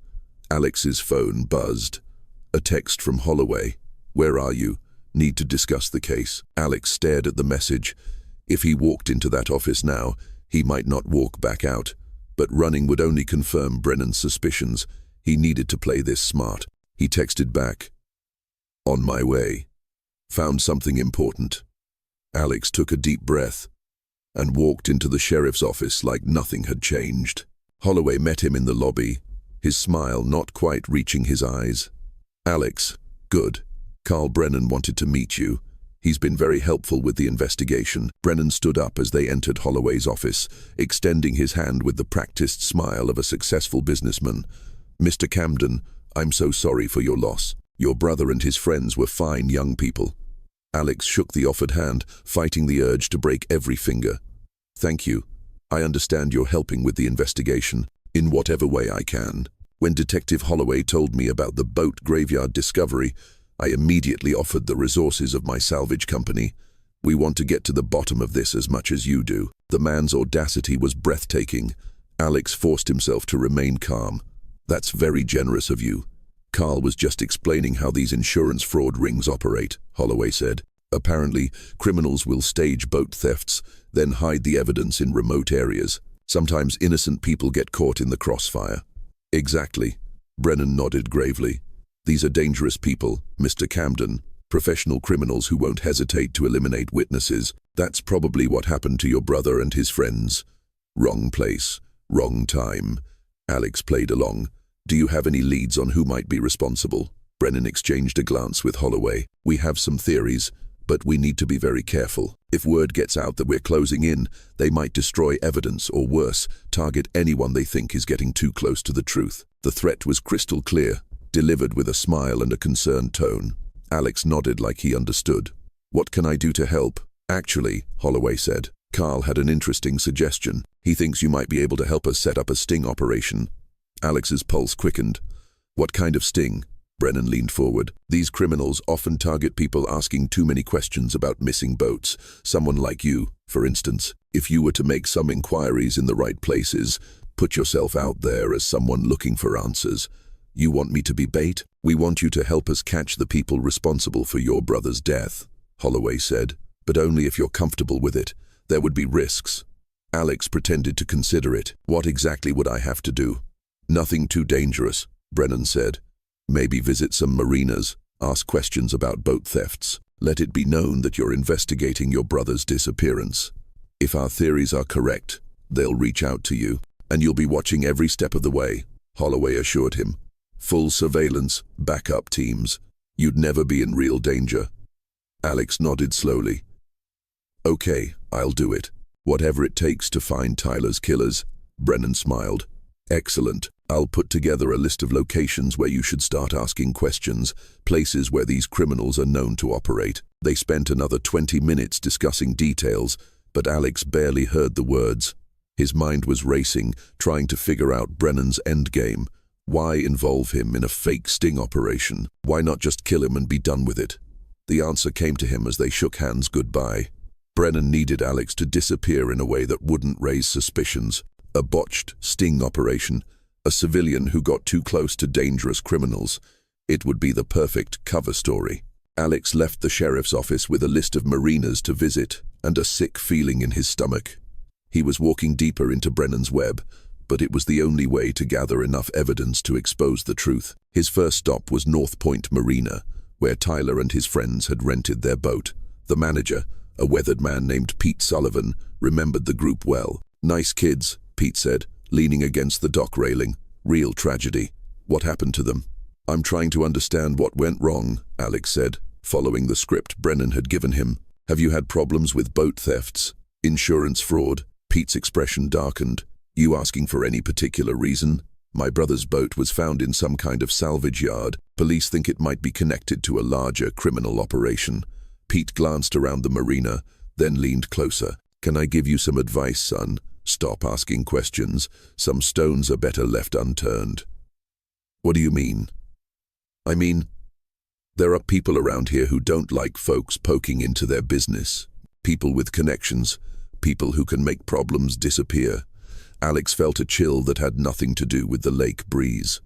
Alex's phone buzzed. A text from Holloway. "Where are you? Need to discuss the case." Alex stared at the message. If he walked into that office now, he might not walk back out. But running would only confirm Brennan's suspicions. He needed to play this smart. He texted back, "On my way. Found something important." Alex took a deep breath and walked into the sheriff's office like nothing had changed. Holloway met him in the lobby, his smile not quite reaching his eyes. "Alex, good. Carl Brennan wanted to meet you. He's been very helpful with the investigation." Brennan stood up as they entered Holloway's office, extending his hand with the practiced smile of a successful businessman. "Mr. Camden, I'm so sorry for your loss. Your brother and his friends were fine young people." Alex shook the offered hand, fighting the urge to break every finger. "Thank you. I understand you're helping with the investigation, in whatever way I can." When Detective Holloway told me about the boat graveyard discovery, I immediately offered the resources of my salvage company. "We want to get to the bottom of this as much as you do." The man's audacity was breathtaking. Alex forced himself to remain calm. "That's very generous of you. Carl was just explaining how these insurance fraud rings operate," Holloway said. "Apparently, criminals will stage boat thefts, then hide the evidence in remote areas. Sometimes innocent people get caught in the crossfire." "Exactly," Brennan nodded gravely. "These are dangerous people, Mr. Camden, professional criminals who won't hesitate to eliminate witnesses. That's probably what happened to your brother and his friends." "Wrong place, wrong time." Alex played along. "Do you have any leads on who might be responsible?" Brennan exchanged a glance with Holloway. "We have some theories, but we need to be very careful. If word gets out that we're closing in, they might destroy evidence or worse, target anyone they think is getting too close to the truth." The threat was crystal clear, delivered with a smile and a concerned tone. Alex nodded like he understood. "What can I do to help?" "Actually," Holloway said, "Carl had an interesting suggestion. He thinks you might be able to help us set up a sting operation." Alex's pulse quickened. "What kind of sting?" Brennan leaned forward. These criminals often target people asking too many questions about missing boats. Someone like you, for instance. If you were to make some inquiries in the right places, put yourself out there as someone looking for answers. You want me to be bait? We want you to help us catch the people responsible for your brother's death, Holloway said. But only if you're comfortable with it. There would be risks. Alex pretended to consider it. What exactly would I have to do? Nothing too dangerous, Brennan said. Maybe visit some marinas, ask questions about boat thefts. Let it be known that you're investigating your brother's disappearance. If our theories are correct, they'll reach out to you, and you'll be watching every step of the way, Holloway assured him. Full surveillance, backup teams. You'd never be in real danger. Alex nodded slowly. Okay, I'll do it. Whatever it takes to find Tyler's killers, Brennan smiled. Excellent. I'll put together a list of locations where you should start asking questions, places where these criminals are known to operate. They spent another 20 minutes discussing details, but Alex barely heard the words. His mind was racing, trying to figure out Brennan's endgame. Why involve him in a fake sting operation? Why not just kill him and be done with it? The answer came to him as they shook hands goodbye. Brennan needed Alex to disappear in a way that wouldn't raise suspicions. A botched sting operation. A civilian who got too close to dangerous criminals. It would be the perfect cover story. Alex left the sheriff's office with a list of marinas to visit and a sick feeling in his stomach. He was walking deeper into Brennan's web, but it was the only way to gather enough evidence to expose the truth. His first stop was North Point Marina, where Tyler and his friends had rented their boat. The manager, a weathered man named Pete Sullivan, remembered the group well. Nice kids, Pete said, leaning against the dock railing. Real tragedy. What happened to them? I'm trying to understand what went wrong, Alex said, following the script Brennan had given him. Have you had problems with boat thefts? Insurance fraud? Pete's expression darkened. You asking for any particular reason? My brother's boat was found in some kind of salvage yard. Police think it might be connected to a larger criminal operation. Pete glanced around the marina, then leaned closer. Can I give you some advice, son? Stop asking questions. Some stones are better left unturned. What do you mean? I mean, there are people around here who don't like folks poking into their business. People with connections. People who can make problems disappear. Alex felt a chill that had nothing to do with the lake breeze.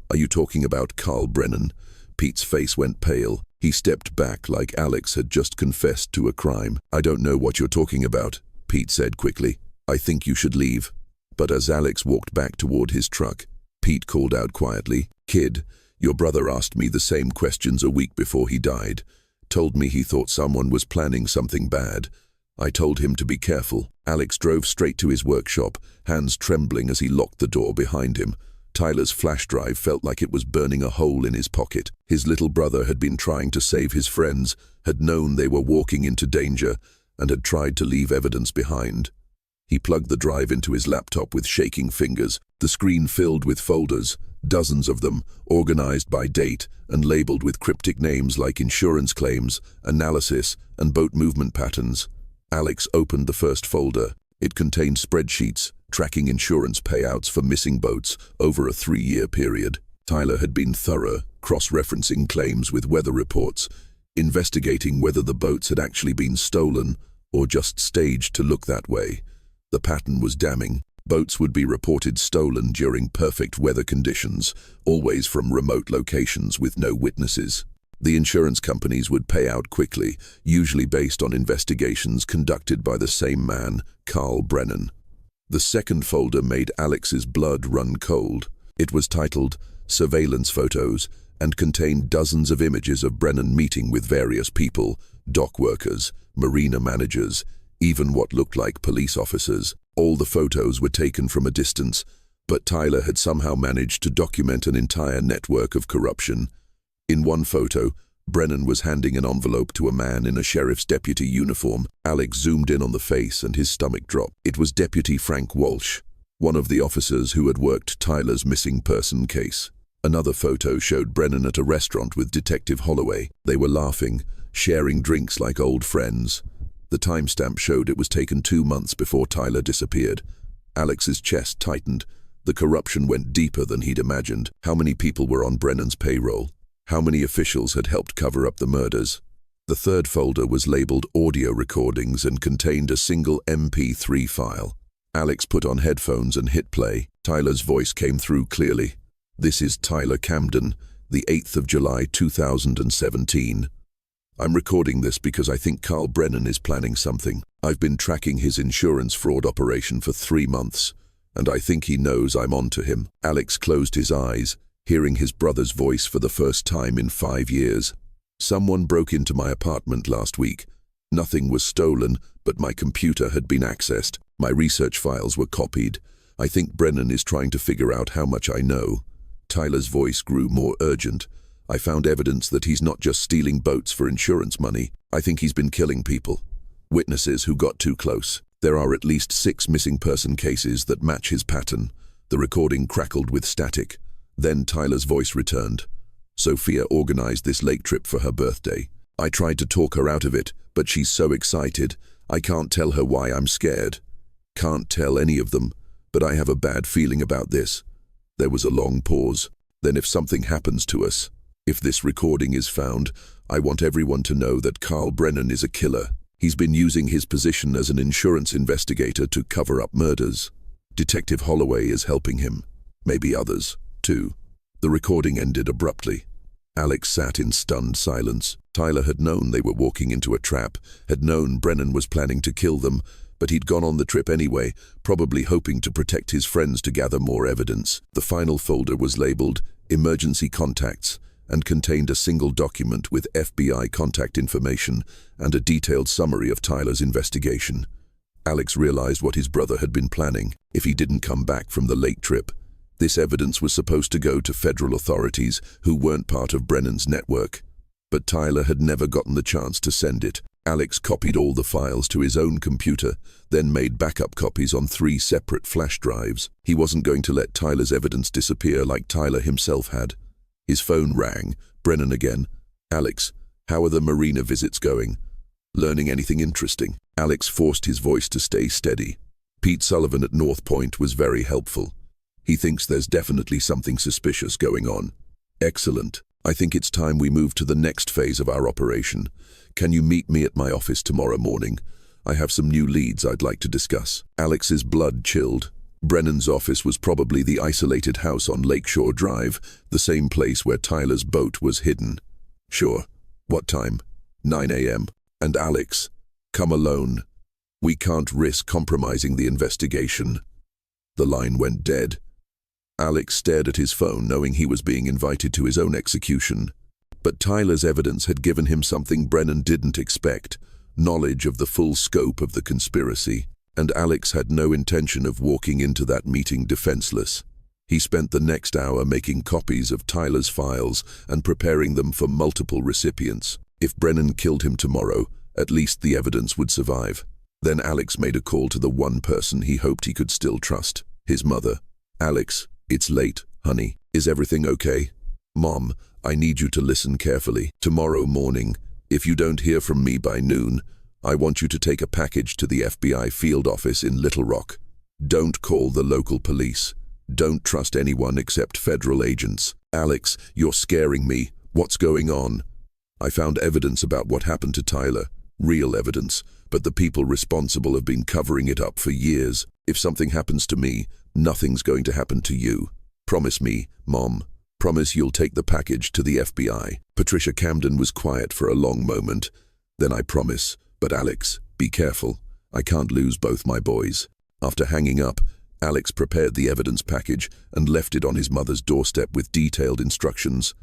Are you talking about Carl Brennan? Pete's face went pale. He stepped back like Alex had just confessed to a crime. I don't know what you're talking about, Pete said quickly. I think you should leave. But as Alex walked back toward his truck, Pete called out quietly, Kid, your brother asked me the same questions a week before he died. Told me he thought someone was planning something bad. I told him to be careful. Alex drove straight to his workshop, hands trembling as he locked the door behind him. Tyler's flash drive felt like it was burning a hole in his pocket. His little brother had been trying to save his friends, had known they were walking into danger, and had tried to leave evidence behind. He plugged the drive into his laptop with shaking fingers, the screen filled with folders, dozens of them, organized by date and labeled with cryptic names like insurance claims, analysis, and boat movement patterns. Alex opened the first folder. It contained spreadsheets tracking insurance payouts for missing boats over a 3-year period. Tyler had been thorough, cross-referencing claims with weather reports, investigating whether the boats had actually been stolen or just staged to look that way. The pattern was damning. Boats would be reported stolen during perfect weather conditions, always from remote locations with no witnesses. The insurance companies would pay out quickly, usually based on investigations conducted by the same man, Carl Brennan. The second folder made Alex's blood run cold. It was titled Surveillance Photos and contained dozens of images of Brennan meeting with various people, dock workers, marina managers, even what looked like police officers. All the photos were taken from a distance, but Tyler had somehow managed to document an entire network of corruption. In one photo, Brennan was handing an envelope to a man in a sheriff's deputy uniform. Alex zoomed in on the face and his stomach dropped. It was Deputy Frank Walsh, one of the officers who had worked Tyler's missing person case. Another photo showed Brennan at a restaurant with Detective Holloway. They were laughing, sharing drinks like old friends. The timestamp showed it was taken 2 months before Tyler disappeared. Alex's chest tightened. The corruption went deeper than he'd imagined. How many people were on Brennan's payroll? How many officials had helped cover up the murders? The third folder was labeled audio recordings and contained a single MP3 file. Alex put on headphones and hit play. Tyler's voice came through clearly. "This is Tyler Camden, the 8th of July 2017. I'm recording this because I think Carl Brennan is planning something. I've been tracking his insurance fraud operation for 3 months, and I think he knows I'm on to him." Alex closed his eyes, hearing his brother's voice for the first time in 5 years. "Someone broke into my apartment last week. Nothing was stolen, but my computer had been accessed. My research files were copied. I think Brennan is trying to figure out how much I know." Tyler's voice grew more urgent. "I found evidence that he's not just stealing boats for insurance money. I think he's been killing people. Witnesses who got too close. There are at least 6 missing person cases that match his pattern." The recording crackled with static. Then Tyler's voice returned. "Sophia organized this lake trip for her birthday. I tried to talk her out of it, but she's so excited. I can't tell her why I'm scared. Can't tell any of them, but I have a bad feeling about this." There was a long pause. "Then if something happens to us, if this recording is found, I want everyone to know that Carl Brennan is a killer. He's been using his position as an insurance investigator to cover up murders. Detective Holloway is helping him. Maybe others, too." The recording ended abruptly. Alex sat in stunned silence. Tyler had known they were walking into a trap, had known Brennan was planning to kill them, but he'd gone on the trip anyway, probably hoping to protect his friends to gather more evidence. The final folder was labeled Emergency Contacts and contained a single document with FBI contact information and a detailed summary of Tyler's investigation. Alex realized what his brother had been planning. If he didn't come back from the lake trip, this evidence was supposed to go to federal authorities who weren't part of Brennan's network. But Tyler had never gotten the chance to send it. Alex copied all the files to his own computer, then made backup copies on 3 separate flash drives. He wasn't going to let Tyler's evidence disappear like Tyler himself had. His phone rang. Brennan again. "Alex, how are the marina visits going? Learning anything interesting?" Alex forced his voice to stay steady. "Pete Sullivan at North Point was very helpful. He thinks there's definitely something suspicious going on." "Excellent. I think it's time we move to the next phase of our operation. Can you meet me at my office tomorrow morning? I have some new leads I'd like to discuss." Alex's blood chilled. Brennan's office was probably the isolated house on Lakeshore Drive, the same place where Tyler's boat was hidden. "Sure. What time?" 9 a.m. "And Alex, come alone. We can't risk compromising the investigation." The line went dead. Alex stared at his phone, knowing he was being invited to his own execution. But Tyler's evidence had given him something Brennan didn't expect, knowledge of the full scope of the conspiracy. And Alex had no intention of walking into that meeting defenseless. He spent the next hour making copies of Tyler's files and preparing them for multiple recipients. If Brennan killed him tomorrow, at least the evidence would survive. Then Alex made a call to the one person he hoped he could still trust, his mother. "Alex, it's late, honey. Is everything okay?" "Mom, I need you to listen carefully. Tomorrow morning, if you don't hear from me by noon, I want you to take a package to the FBI field office in Little Rock. Don't call the local police. Don't trust anyone except federal agents." "Alex, you're scaring me. What's going on?" "I found evidence about what happened to Tyler. Real evidence, but the people responsible have been covering it up for years. If something happens to me, nothing's going to happen to you. Promise me, Mom. Promise you'll take the package to the FBI." Patricia Camden was quiet for a long moment. "Then I promise. But Alex, be careful. I can't lose both my boys." After hanging up, Alex prepared the evidence package and left it on his mother's doorstep with detailed instructions.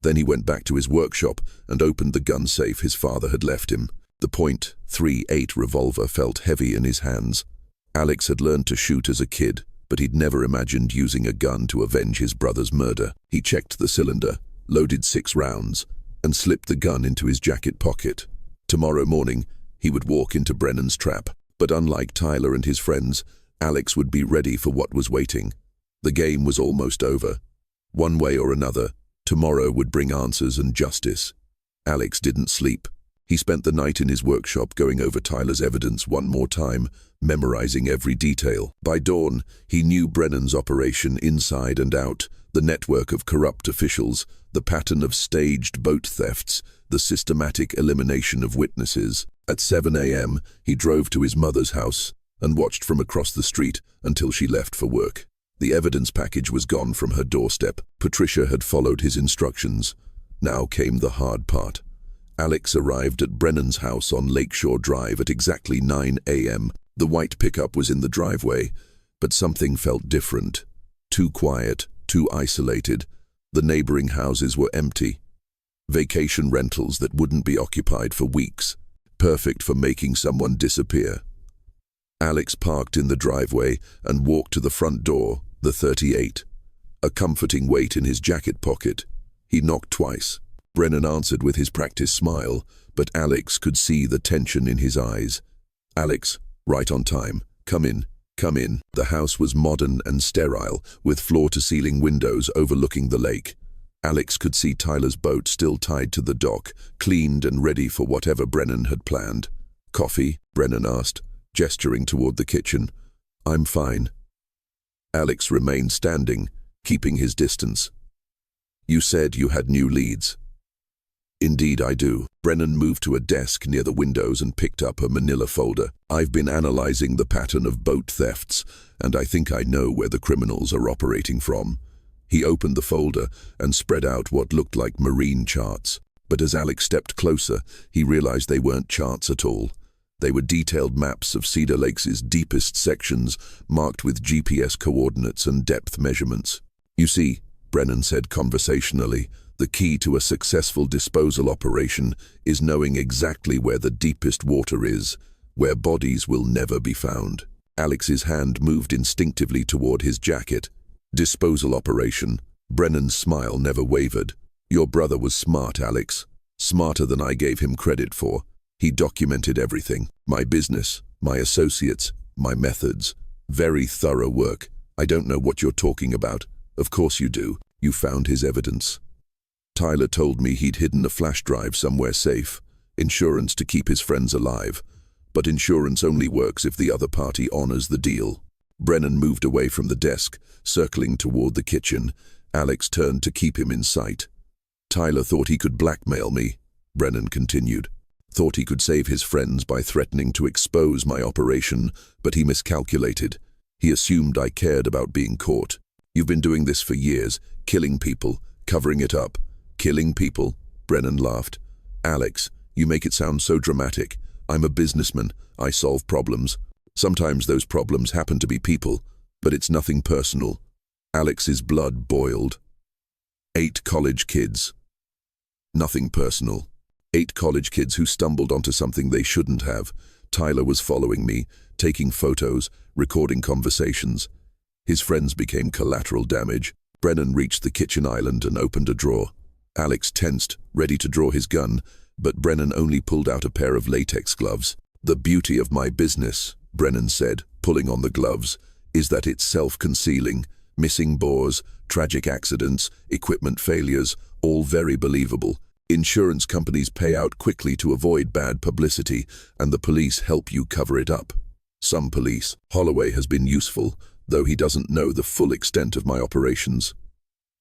Then he went back to his workshop and opened the gun safe his father had left him. The .38 revolver felt heavy in his hands. Alex had learned to shoot as a kid, but he'd never imagined using a gun to avenge his brother's murder. He checked the cylinder, loaded 6 rounds, and slipped the gun into his jacket pocket. Tomorrow morning, he would walk into Brennan's trap. But unlike Tyler and his friends, Alex would be ready for what was waiting. The game was almost over. One way or another, tomorrow would bring answers and justice. Alex didn't sleep. He spent the night in his workshop going over Tyler's evidence one more time, memorizing every detail. By dawn, he knew Brennan's operation inside and out, the network of corrupt officials, The pattern of staged boat thefts, the systematic elimination of witnesses. At 7 a.m., he drove to his mother's house and watched from across the street until she left for work. The evidence package was gone from her doorstep. Patricia had followed his instructions. Now came the hard part. Alex arrived at Brennan's house on Lakeshore Drive at exactly 9 a.m. The white pickup was in the driveway, but something felt different. Too quiet, too isolated. The neighboring houses were empty. Vacation rentals that wouldn't be occupied for weeks. Perfect for making someone disappear. Alex parked in the driveway and walked to the front door, the 38. A comforting weight in his jacket pocket. He knocked twice. Brennan answered with his practiced smile, but Alex could see the tension in his eyes. "Alex, right on time. Come in, come in." The house was modern and sterile, with floor-to-ceiling windows overlooking the lake. Alex could see Tyler's boat still tied to the dock, cleaned and ready for whatever Brennan had planned. "Coffee?" Brennan asked, gesturing toward the kitchen. "I'm fine." Alex remained standing, keeping his distance. "You said you had new leads." "Indeed I do." Brennan moved to a desk near the windows and picked up a manila folder. "I've been analyzing the pattern of boat thefts, and I think I know where the criminals are operating from." He opened the folder and spread out what looked like marine charts. But as Alex stepped closer, he realized they weren't charts at all. They were detailed maps of Cedar Lake's deepest sections, marked with GPS coordinates and depth measurements. "You see," Brennan said conversationally, "the key to a successful disposal operation is knowing exactly where the deepest water is, where bodies will never be found." Alex's hand moved instinctively toward his jacket. "Disposal operation." Brennan's smile never wavered. "Your brother was smart, Alex. Smarter than I gave him credit for. He documented everything. My business, my associates, my methods. Very thorough work. I don't know what you're talking about." "Of course you do. You found his evidence." "Tyler told me he'd hidden a flash drive somewhere safe. Insurance to keep his friends alive. But insurance only works if the other party honors the deal." Brennan moved away from the desk, circling toward the kitchen. Alex turned to keep him in sight. "Tyler thought he could blackmail me," Brennan continued. "Thought he could save his friends by threatening to expose my operation, but he miscalculated. He assumed I cared about being caught. You've been doing this for years, killing people, covering it up." "Killing people?" Brennan laughed. "Alex, you make it sound so dramatic. I'm a businessman. I solve problems. Sometimes those problems happen to be people, but it's nothing personal." Alex's blood boiled. 8 college kids. Nothing personal. 8 college kids who stumbled onto something they shouldn't have. Tyler was following me, taking photos, recording conversations. His friends became collateral damage. Brennan reached the kitchen island and opened a drawer. Alex tensed, ready to draw his gun, but Brennan only pulled out a pair of latex gloves. "The beauty of my business," Brennan said, pulling on the gloves, "is that it's self-concealing. Missing bores, tragic accidents, equipment failures, all very believable. Insurance companies pay out quickly to avoid bad publicity, and the police help you cover it up. Some police. Holloway has been useful, though he doesn't know the full extent of my operations.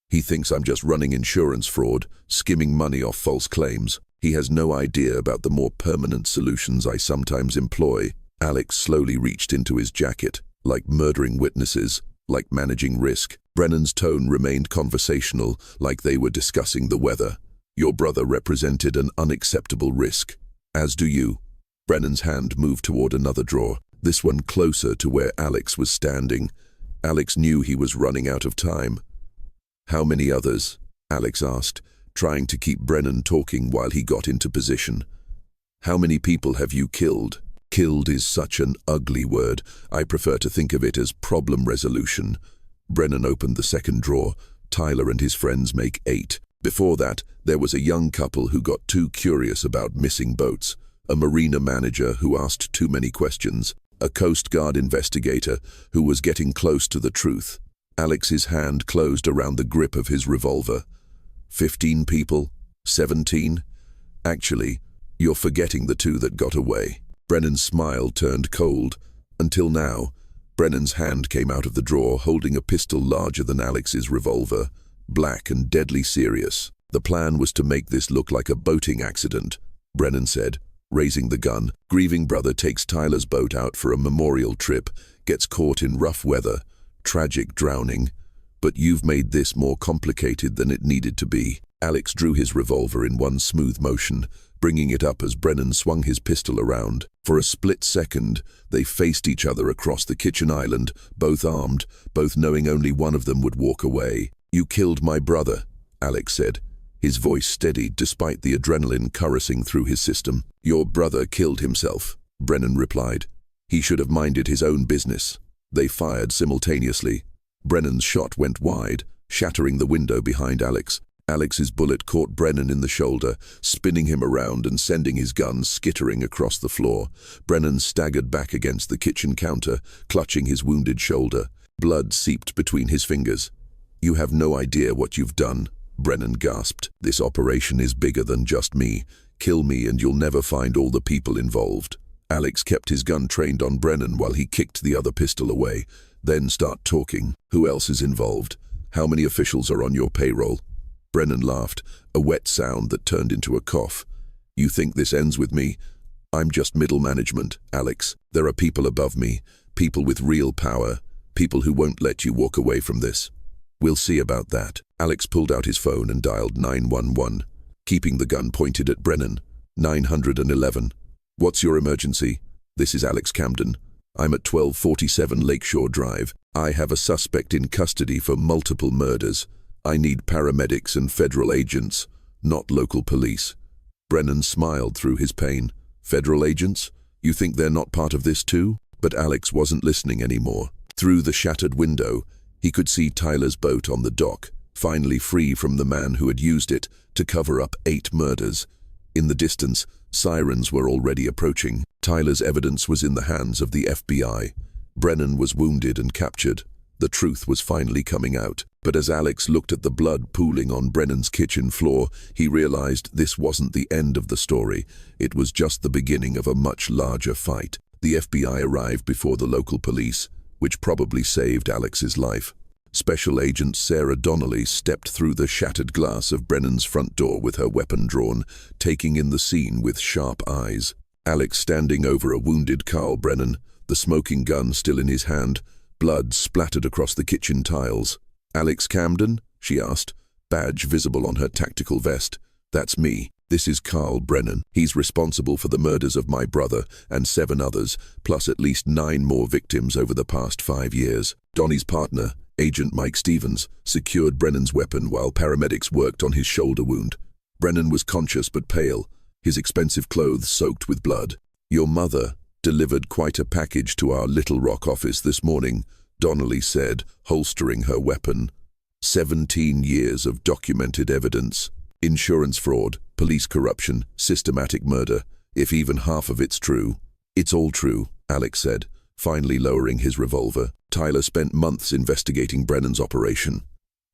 He thinks I'm just running insurance fraud, skimming money off false claims. He has no idea about the more permanent solutions I sometimes employ." Alex slowly reached into his jacket, like murdering witnesses, like managing risk. Brennan's tone remained conversational, like they were discussing the weather. "Your brother represented an unacceptable risk. As do you." Brennan's hand moved toward another drawer, this one closer to where Alex was standing. Alex knew he was running out of time. "How many others?" Alex asked, trying to keep Brennan talking while he got into position. "How many people have you killed?" Killed is such an ugly word. I prefer to think of it as problem resolution. Brennan opened the second drawer. Tyler and his friends make 8. Before that, there was a young couple who got too curious about missing boats, a marina manager who asked too many questions, a Coast Guard investigator who was getting close to the truth. Alex's hand closed around the grip of his revolver. 15 people? 17? Actually, you're forgetting the 2 that got away. Brennan's smile turned cold. Until now, Brennan's hand came out of the drawer holding a pistol larger than Alex's revolver, black and deadly serious. The plan was to make this look like a boating accident, Brennan said, raising the gun. Grieving brother takes Tyler's boat out for a memorial trip, gets caught in rough weather, tragic drowning. But you've made this more complicated than it needed to be. Alex drew his revolver in one smooth motion, bringing it up as Brennan swung his pistol around. For a split second, they faced each other across the kitchen island, both armed, both knowing only one of them would walk away. "You killed my brother," Alex said, his voice steady despite the adrenaline coursing through his system. "Your brother killed himself," Brennan replied. "He should have minded his own business." They fired simultaneously. Brennan's shot went wide, shattering the window behind Alex. Alex's bullet caught Brennan in the shoulder, spinning him around and sending his gun skittering across the floor. Brennan staggered back against the kitchen counter, clutching his wounded shoulder. Blood seeped between his fingers. "You have no idea what you've done," Brennan gasped. "This operation is bigger than just me. Kill me and you'll never find all the people involved." Alex kept his gun trained on Brennan while he kicked the other pistol away. "Then start talking. Who else is involved? How many officials are on your payroll?" Brennan laughed, a wet sound that turned into a cough. "You think this ends with me? I'm just middle management, Alex. There are people above me, people with real power, people who won't let you walk away from this. We'll see about that." Alex pulled out his phone and dialed 911, keeping the gun pointed at Brennan. 911. "What's your emergency?" "This is Alex Camden. I'm at 1247 Lakeshore Drive. I have a suspect in custody for multiple murders. I need paramedics and federal agents, not local police." Brennan smiled through his pain. "Federal agents? You think they're not part of this too?" But Alex wasn't listening anymore. Through the shattered window, he could see Tyler's boat on the dock, finally free from the man who had used it to cover up 8 murders. In the distance, sirens were already approaching. Tyler's evidence was in the hands of the FBI. Brennan was wounded and captured. The truth was finally coming out. But as Alex looked at the blood pooling on Brennan's kitchen floor, he realized this wasn't the end of the story. It was just the beginning of a much larger fight. The FBI arrived before the local police, which probably saved Alex's life. Special Agent Sarah Donnelly stepped through the shattered glass of Brennan's front door with her weapon drawn, taking in the scene with sharp eyes. Alex standing over a wounded Carl Brennan, the smoking gun still in his hand. Blood splattered across the kitchen tiles. "Alex Camden?" she asked, badge visible on her tactical vest. "That's me. This is Carl Brennan. He's responsible for the murders of my brother and 7 others, plus at least 9 more victims over the past 5 years." Donnie's partner, Agent Mike Stevens, secured Brennan's weapon while paramedics worked on his shoulder wound. Brennan was conscious but pale, his expensive clothes soaked with blood. "Your mother delivered quite a package to our Little Rock office this morning," Donnelly said, holstering her weapon. 17 years of documented evidence. Insurance fraud, police corruption, systematic murder. If even half of it's true. "It's all true," Alex said, finally lowering his revolver. Tyler spent months investigating Brennan's operation.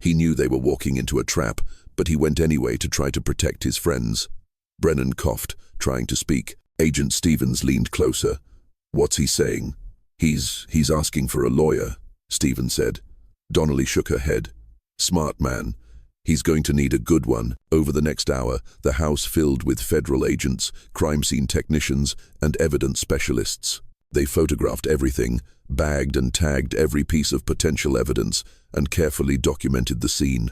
He knew they were walking into a trap, but he went anyway to try to protect his friends. Brennan coughed, trying to speak. Agent Stevens leaned closer. "What's he saying?" He's asking for a lawyer," Stevens said. Donnelly shook her head. "Smart man. He's going to need a good one." Over the next hour, the house filled with federal agents, crime scene technicians, and evidence specialists. They photographed everything, bagged and tagged every piece of potential evidence, and carefully documented the scene.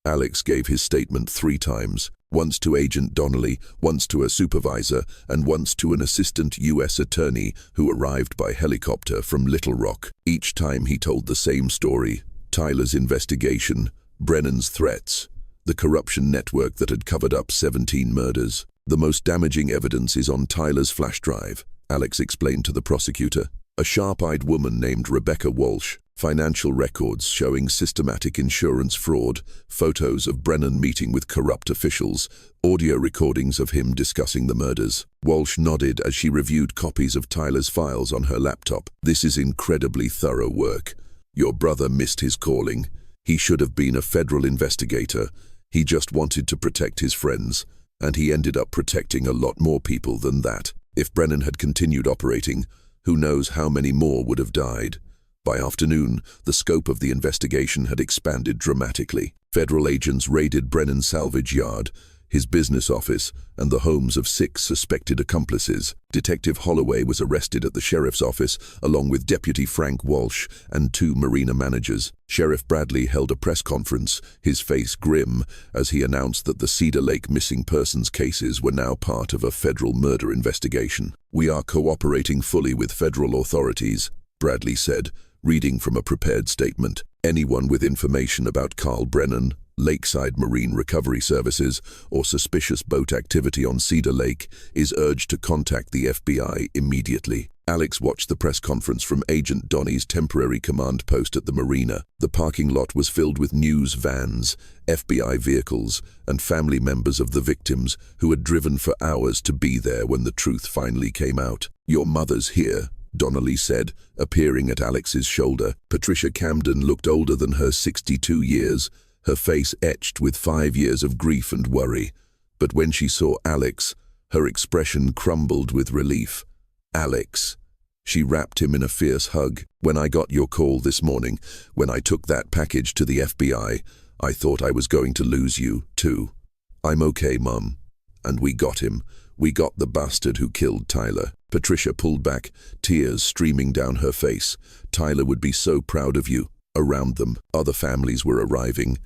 Alex gave his statement 3 times, once to Agent Donnelly, once to a supervisor, and once to an assistant U.S. attorney who arrived by helicopter from Little Rock. Each time he told the same story: Tyler's investigation, Brennan's threats, the corruption network that had covered up 17 murders. "The most damaging evidence is on Tyler's flash drive," Alex explained to the prosecutor. "A sharp-eyed woman named Rebecca Walsh, financial records showing systematic insurance fraud, photos of Brennan meeting with corrupt officials, audio recordings of him discussing the murders." Walsh nodded as she reviewed copies of Tyler's files on her laptop. "This is incredibly thorough work. Your brother missed his calling. He should have been a federal investigator. He just wanted to protect his friends, and he ended up protecting a lot more people than that. If Brennan had continued operating, who knows how many more would have died." By afternoon, the scope of the investigation had expanded dramatically. Federal agents raided Brennan's salvage yard, his business office, and the homes of 6 suspected accomplices. Detective Holloway was arrested at the sheriff's office, along with Deputy Frank Walsh and 2 marina managers. Sheriff Bradley held a press conference, his face grim, as he announced that the Cedar Lake missing persons cases were now part of a federal murder investigation. "We are cooperating fully with federal authorities," Bradley said, reading from a prepared statement. "Anyone with information about Carl Brennan, Lakeside Marine Recovery Services, or suspicious boat activity on Cedar Lake is urged to contact the FBI immediately." Alex watched the press conference from Agent Donnie's temporary command post at the marina. The parking lot was filled with news vans, FBI vehicles, and family members of the victims who had driven for hours to be there when the truth finally came out. "Your mother's here," Donnelly said, appearing at Alex's shoulder. Patricia Camden looked older than her 62 years, her face etched with 5 years of grief and worry. But when she saw Alex, her expression crumbled with relief. "Alex." She wrapped him in a fierce hug. "When I got your call this morning, when I took that package to the FBI, I thought I was going to lose you, too. I'm okay, Mum. And we got him. We got the bastard who killed Tyler." Patricia pulled back, tears streaming down her face. "Tyler would be so proud of you." Around them, other families were arriving.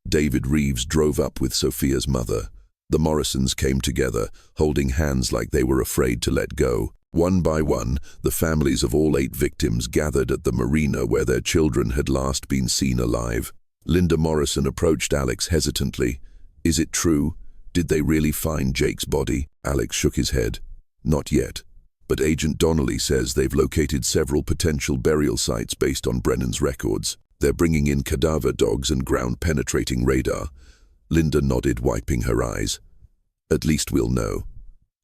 David Reeves drove up with Sophia's mother. The Morrisons came together, holding hands like they were afraid to let go. One by one, the families of all 8 victims gathered at the marina where their children had last been seen alive. Linda Morrison approached Alex hesitantly. "Is it true? Did they really find Jake's body?" Alex shook his head. "Not yet. But Agent Donnelly says they've located several potential burial sites based on Brennan's records. They're bringing in cadaver dogs and ground-penetrating radar." Linda nodded, wiping her eyes. "At least we'll know.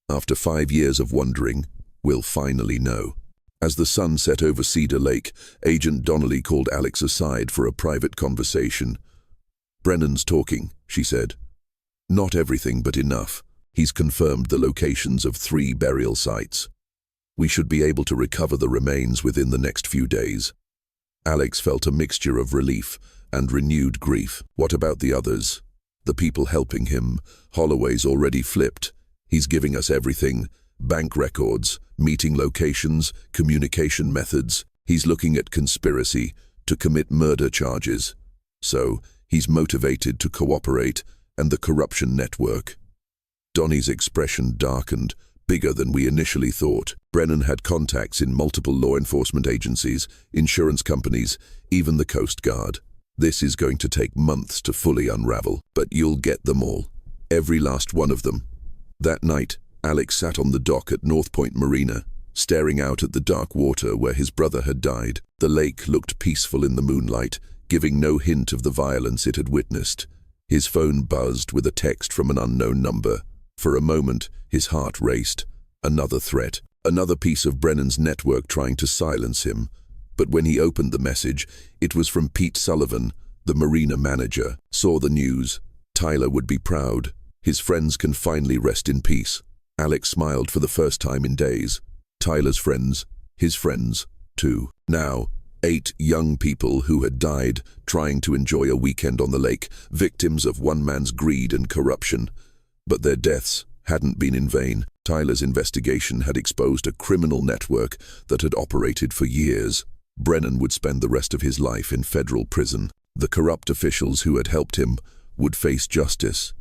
After 5 years of wondering, we'll finally know." As the sun set over Cedar Lake, Agent Donnelly called Alex aside for a private conversation. "Brennan's talking," she said. "Not everything, but enough. He's confirmed the locations of 3 burial sites. We should be able to recover the remains within the next few days." Alex felt a mixture of relief and renewed grief. What about the others? The people helping him? Holloway's already flipped. He's giving us everything: bank records, meeting locations, communication methods. He's looking at conspiracy to commit murder charges. So, he's motivated to cooperate, and the corruption network. Donnie's expression darkened, bigger than we initially thought. Brennan had contacts in multiple law enforcement agencies, insurance companies, even the Coast Guard. This is going to take months to fully unravel, but you'll get them all. Every last one of them. That night, Alex sat on the dock at North Point Marina, staring out at the dark water where his brother had died. The lake looked peaceful in the moonlight, giving no hint of the violence it had witnessed. His phone buzzed with a text from an unknown number. For a moment, his heart raced. Another threat, another piece of Brennan's network trying to silence him. But when he opened the message, it was from Pete Sullivan, the marina manager. "Saw the news. Tyler would be proud. His friends can finally rest in peace." Alex smiled for the first time in days. Tyler's friends, his friends, too. Now, 8 young people who had died trying to enjoy a weekend on the lake, victims of one man's greed and corruption. But their deaths hadn't been in vain. Tyler's investigation had exposed a criminal network that had operated for years. Brennan would spend the rest of his life in federal prison. The corrupt officials who had helped him would face justice.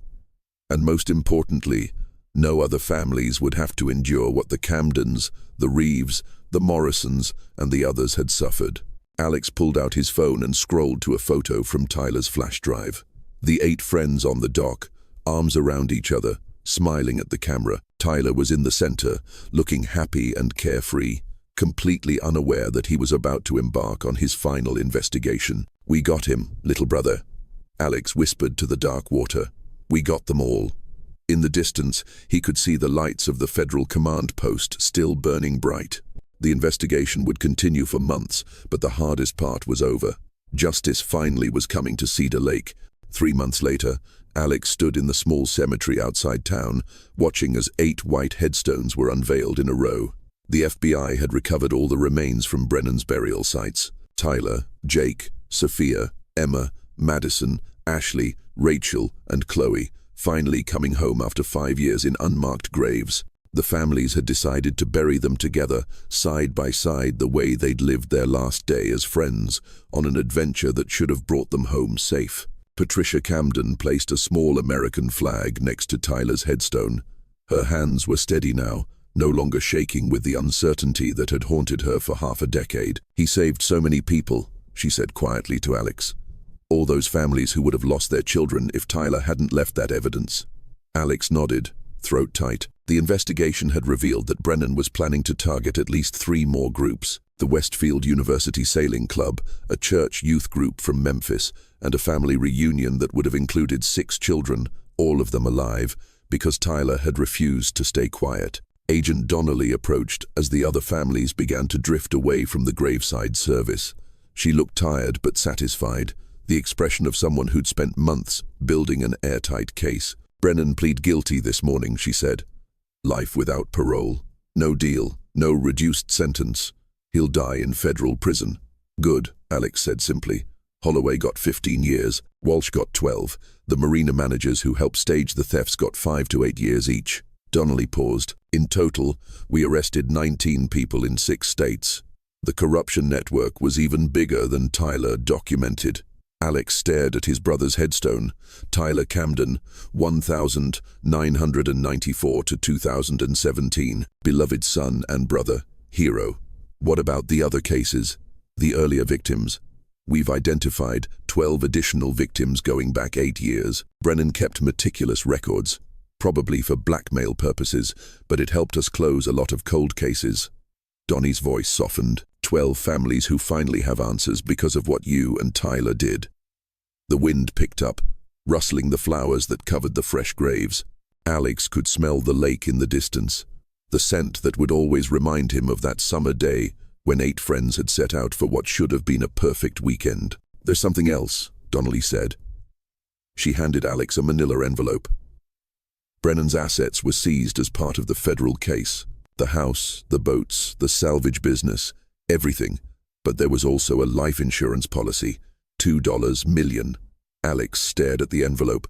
And most importantly, no other families would have to endure what the Camdens, the Reeves, the Morrisons, and the others had suffered. Alex pulled out his phone and scrolled to a photo from Tyler's flash drive. The 8 friends on the dock, arms around each other, smiling at the camera. Tyler was in the center, looking happy and carefree, completely unaware that he was about to embark on his final investigation. "We got him, little brother," Alex whispered to the dark water. "We got them all." In the distance, he could see the lights of the federal command post still burning bright. The investigation would continue for months, but the hardest part was over. Justice finally was coming to Cedar Lake. 3 months later, Alex stood in the small cemetery outside town, watching as 8 white headstones were unveiled in a row. The FBI had recovered all the remains from Brennan's burial sites. Tyler, Jake, Sophia, Emma, Madison, Ashley, Rachel, and Chloe, finally coming home after 5 years in unmarked graves. The families had decided to bury them together, side by side, the way they'd lived their last day as friends, on an adventure that should have brought them home safe. Patricia Camden placed a small American flag next to Tyler's headstone. Her hands were steady now, no longer shaking with the uncertainty that had haunted her for half a decade. "He saved so many people," she said quietly to Alex. "All those families who would have lost their children if Tyler hadn't left that evidence." Alex nodded, throat tight. The investigation had revealed that Brennan was planning to target at least 3 more groups: the Westfield University Sailing Club, a church youth group from Memphis, and a family reunion that would have included 6 children, all of them alive, because Tyler had refused to stay quiet. Agent Donnelly approached as the other families began to drift away from the graveside service. She looked tired but satisfied, the expression of someone who'd spent months building an airtight case. "Brennan plead guilty this morning," she said. "Life without parole. No deal, no reduced sentence. He'll die in federal prison." "Good," Alex said simply. "Holloway got 15 years, Walsh got 12. The marina managers who helped stage the thefts got 5 to 8 years each." Donnelly paused. "In total, we arrested 19 people in 6 states. The corruption network was even bigger than Tyler documented." Alex stared at his brother's headstone. Tyler Camden, 1994 to 2017. Beloved son and brother, hero. "What about the other cases? The earlier victims?" "We've identified 12 additional victims going back 8 years. Brennan kept meticulous records, probably for blackmail purposes, but it helped us close a lot of cold cases." Donnie's voice softened. 12 families who finally have answers because of what you and Tyler did." The wind picked up, rustling the flowers that covered the fresh graves. Alex could smell the lake in the distance, the scent that would always remind him of that summer day when 8 friends had set out for what should have been a perfect weekend. "There's something else," Donnelly said. She handed Alex a manila envelope. Brennan's assets were seized as part of the federal case. The house, the boats, the salvage business, everything. But there was also a life insurance policy, $2 million. Alex stared at the envelope.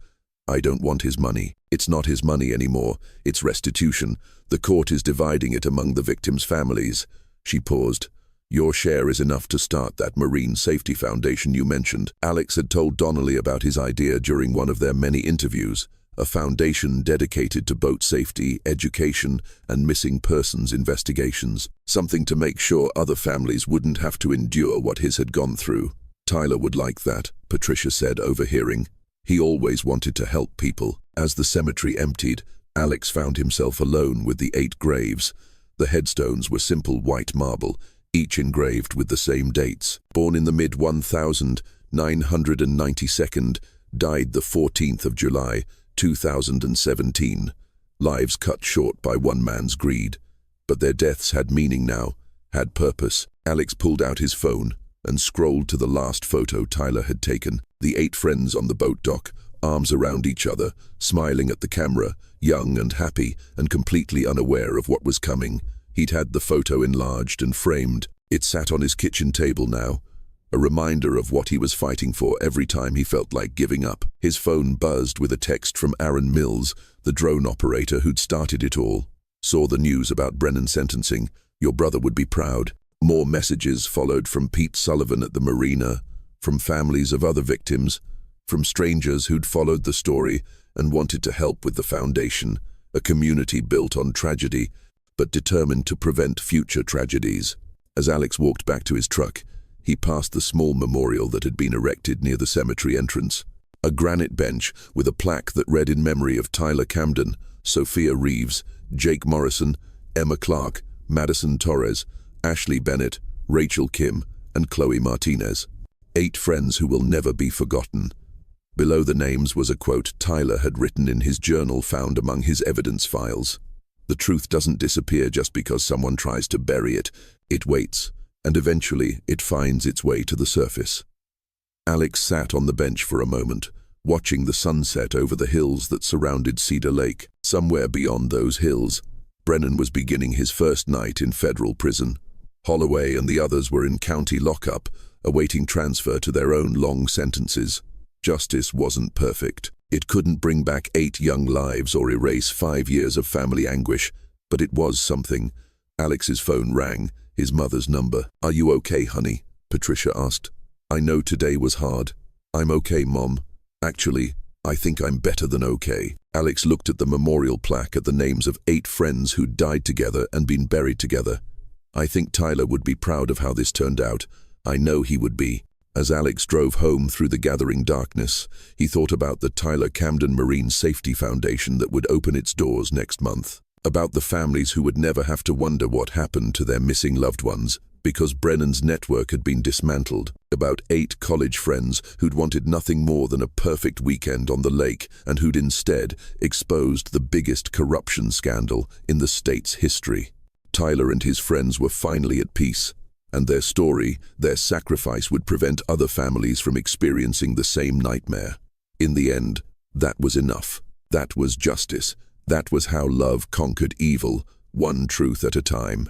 "I don't want his money. It's not his money anymore. It's restitution. The court is dividing it among the victims' families." She paused. "Your share is enough to start that marine safety foundation you mentioned." Alex had told Donnelly about his idea during one of their many interviews, a foundation dedicated to boat safety, education, and missing persons investigations, something to make sure other families wouldn't have to endure what his had gone through. "Tyler would like that," Patricia said, overhearing. "He always wanted to help people." As the cemetery emptied, Alex found himself alone with the 8 graves. The headstones were simple white marble, each engraved with the same dates. Born in the mid-1992, died the 14th of July, 2017. Lives cut short by one man's greed. But their deaths had meaning now, had purpose. Alex pulled out his phone and scrolled to the last photo Tyler had taken. The 8 friends on the boat dock, arms around each other, smiling at the camera, young and happy and completely unaware of what was coming. He'd had the photo enlarged and framed. It sat on his kitchen table now, a reminder of what he was fighting for every time he felt like giving up. His phone buzzed with a text from Aaron Mills, the drone operator who'd started it all. "Saw the news about Brennan's sentencing. Your brother would be proud." More messages followed from Pete Sullivan at the marina, from families of other victims, from strangers who'd followed the story and wanted to help with the foundation, a community built on tragedy, but determined to prevent future tragedies. As Alex walked back to his truck, he passed the small memorial that had been erected near the cemetery entrance. A granite bench with a plaque that read in memory of Tyler Camden, Sophia Reeves, Jake Morrison, Emma Clark, Madison Torres, Ashley Bennett, Rachel Kim, and Chloe Martinez. 8 friends who will never be forgotten. Below the names was a quote Tyler had written in his journal found among his evidence files. "The truth doesn't disappear just because someone tries to bury it. It waits, and eventually it finds its way to the surface." Alex sat on the bench for a moment, watching the sunset over the hills that surrounded Cedar Lake. Somewhere beyond those hills, Brennan was beginning his first night in federal prison. Holloway and the others were in county lockup, awaiting transfer to their own long sentences. Justice wasn't perfect. It couldn't bring back 8 young lives or erase 5 years of family anguish, but it was something. Alex's phone rang, his mother's number. "Are you okay, honey?" Patricia asked. "I know today was hard." "I'm okay, Mom. Actually, I think I'm better than okay." Alex looked at the memorial plaque at the names of 8 friends who'd died together and been buried together. "I think Tyler would be proud of how this turned out. I know he would be." As Alex drove home through the gathering darkness, he thought about the Tyler Camden Marine Safety Foundation that would open its doors next month. About the families who would never have to wonder what happened to their missing loved ones because Brennan's network had been dismantled. About 8 college friends who'd wanted nothing more than a perfect weekend on the lake and who'd instead exposed the biggest corruption scandal in the state's history. Tyler and his friends were finally at peace, and their story, their sacrifice, would prevent other families from experiencing the same nightmare. In the end, that was enough. That was justice. That was how love conquered evil, one truth at a time.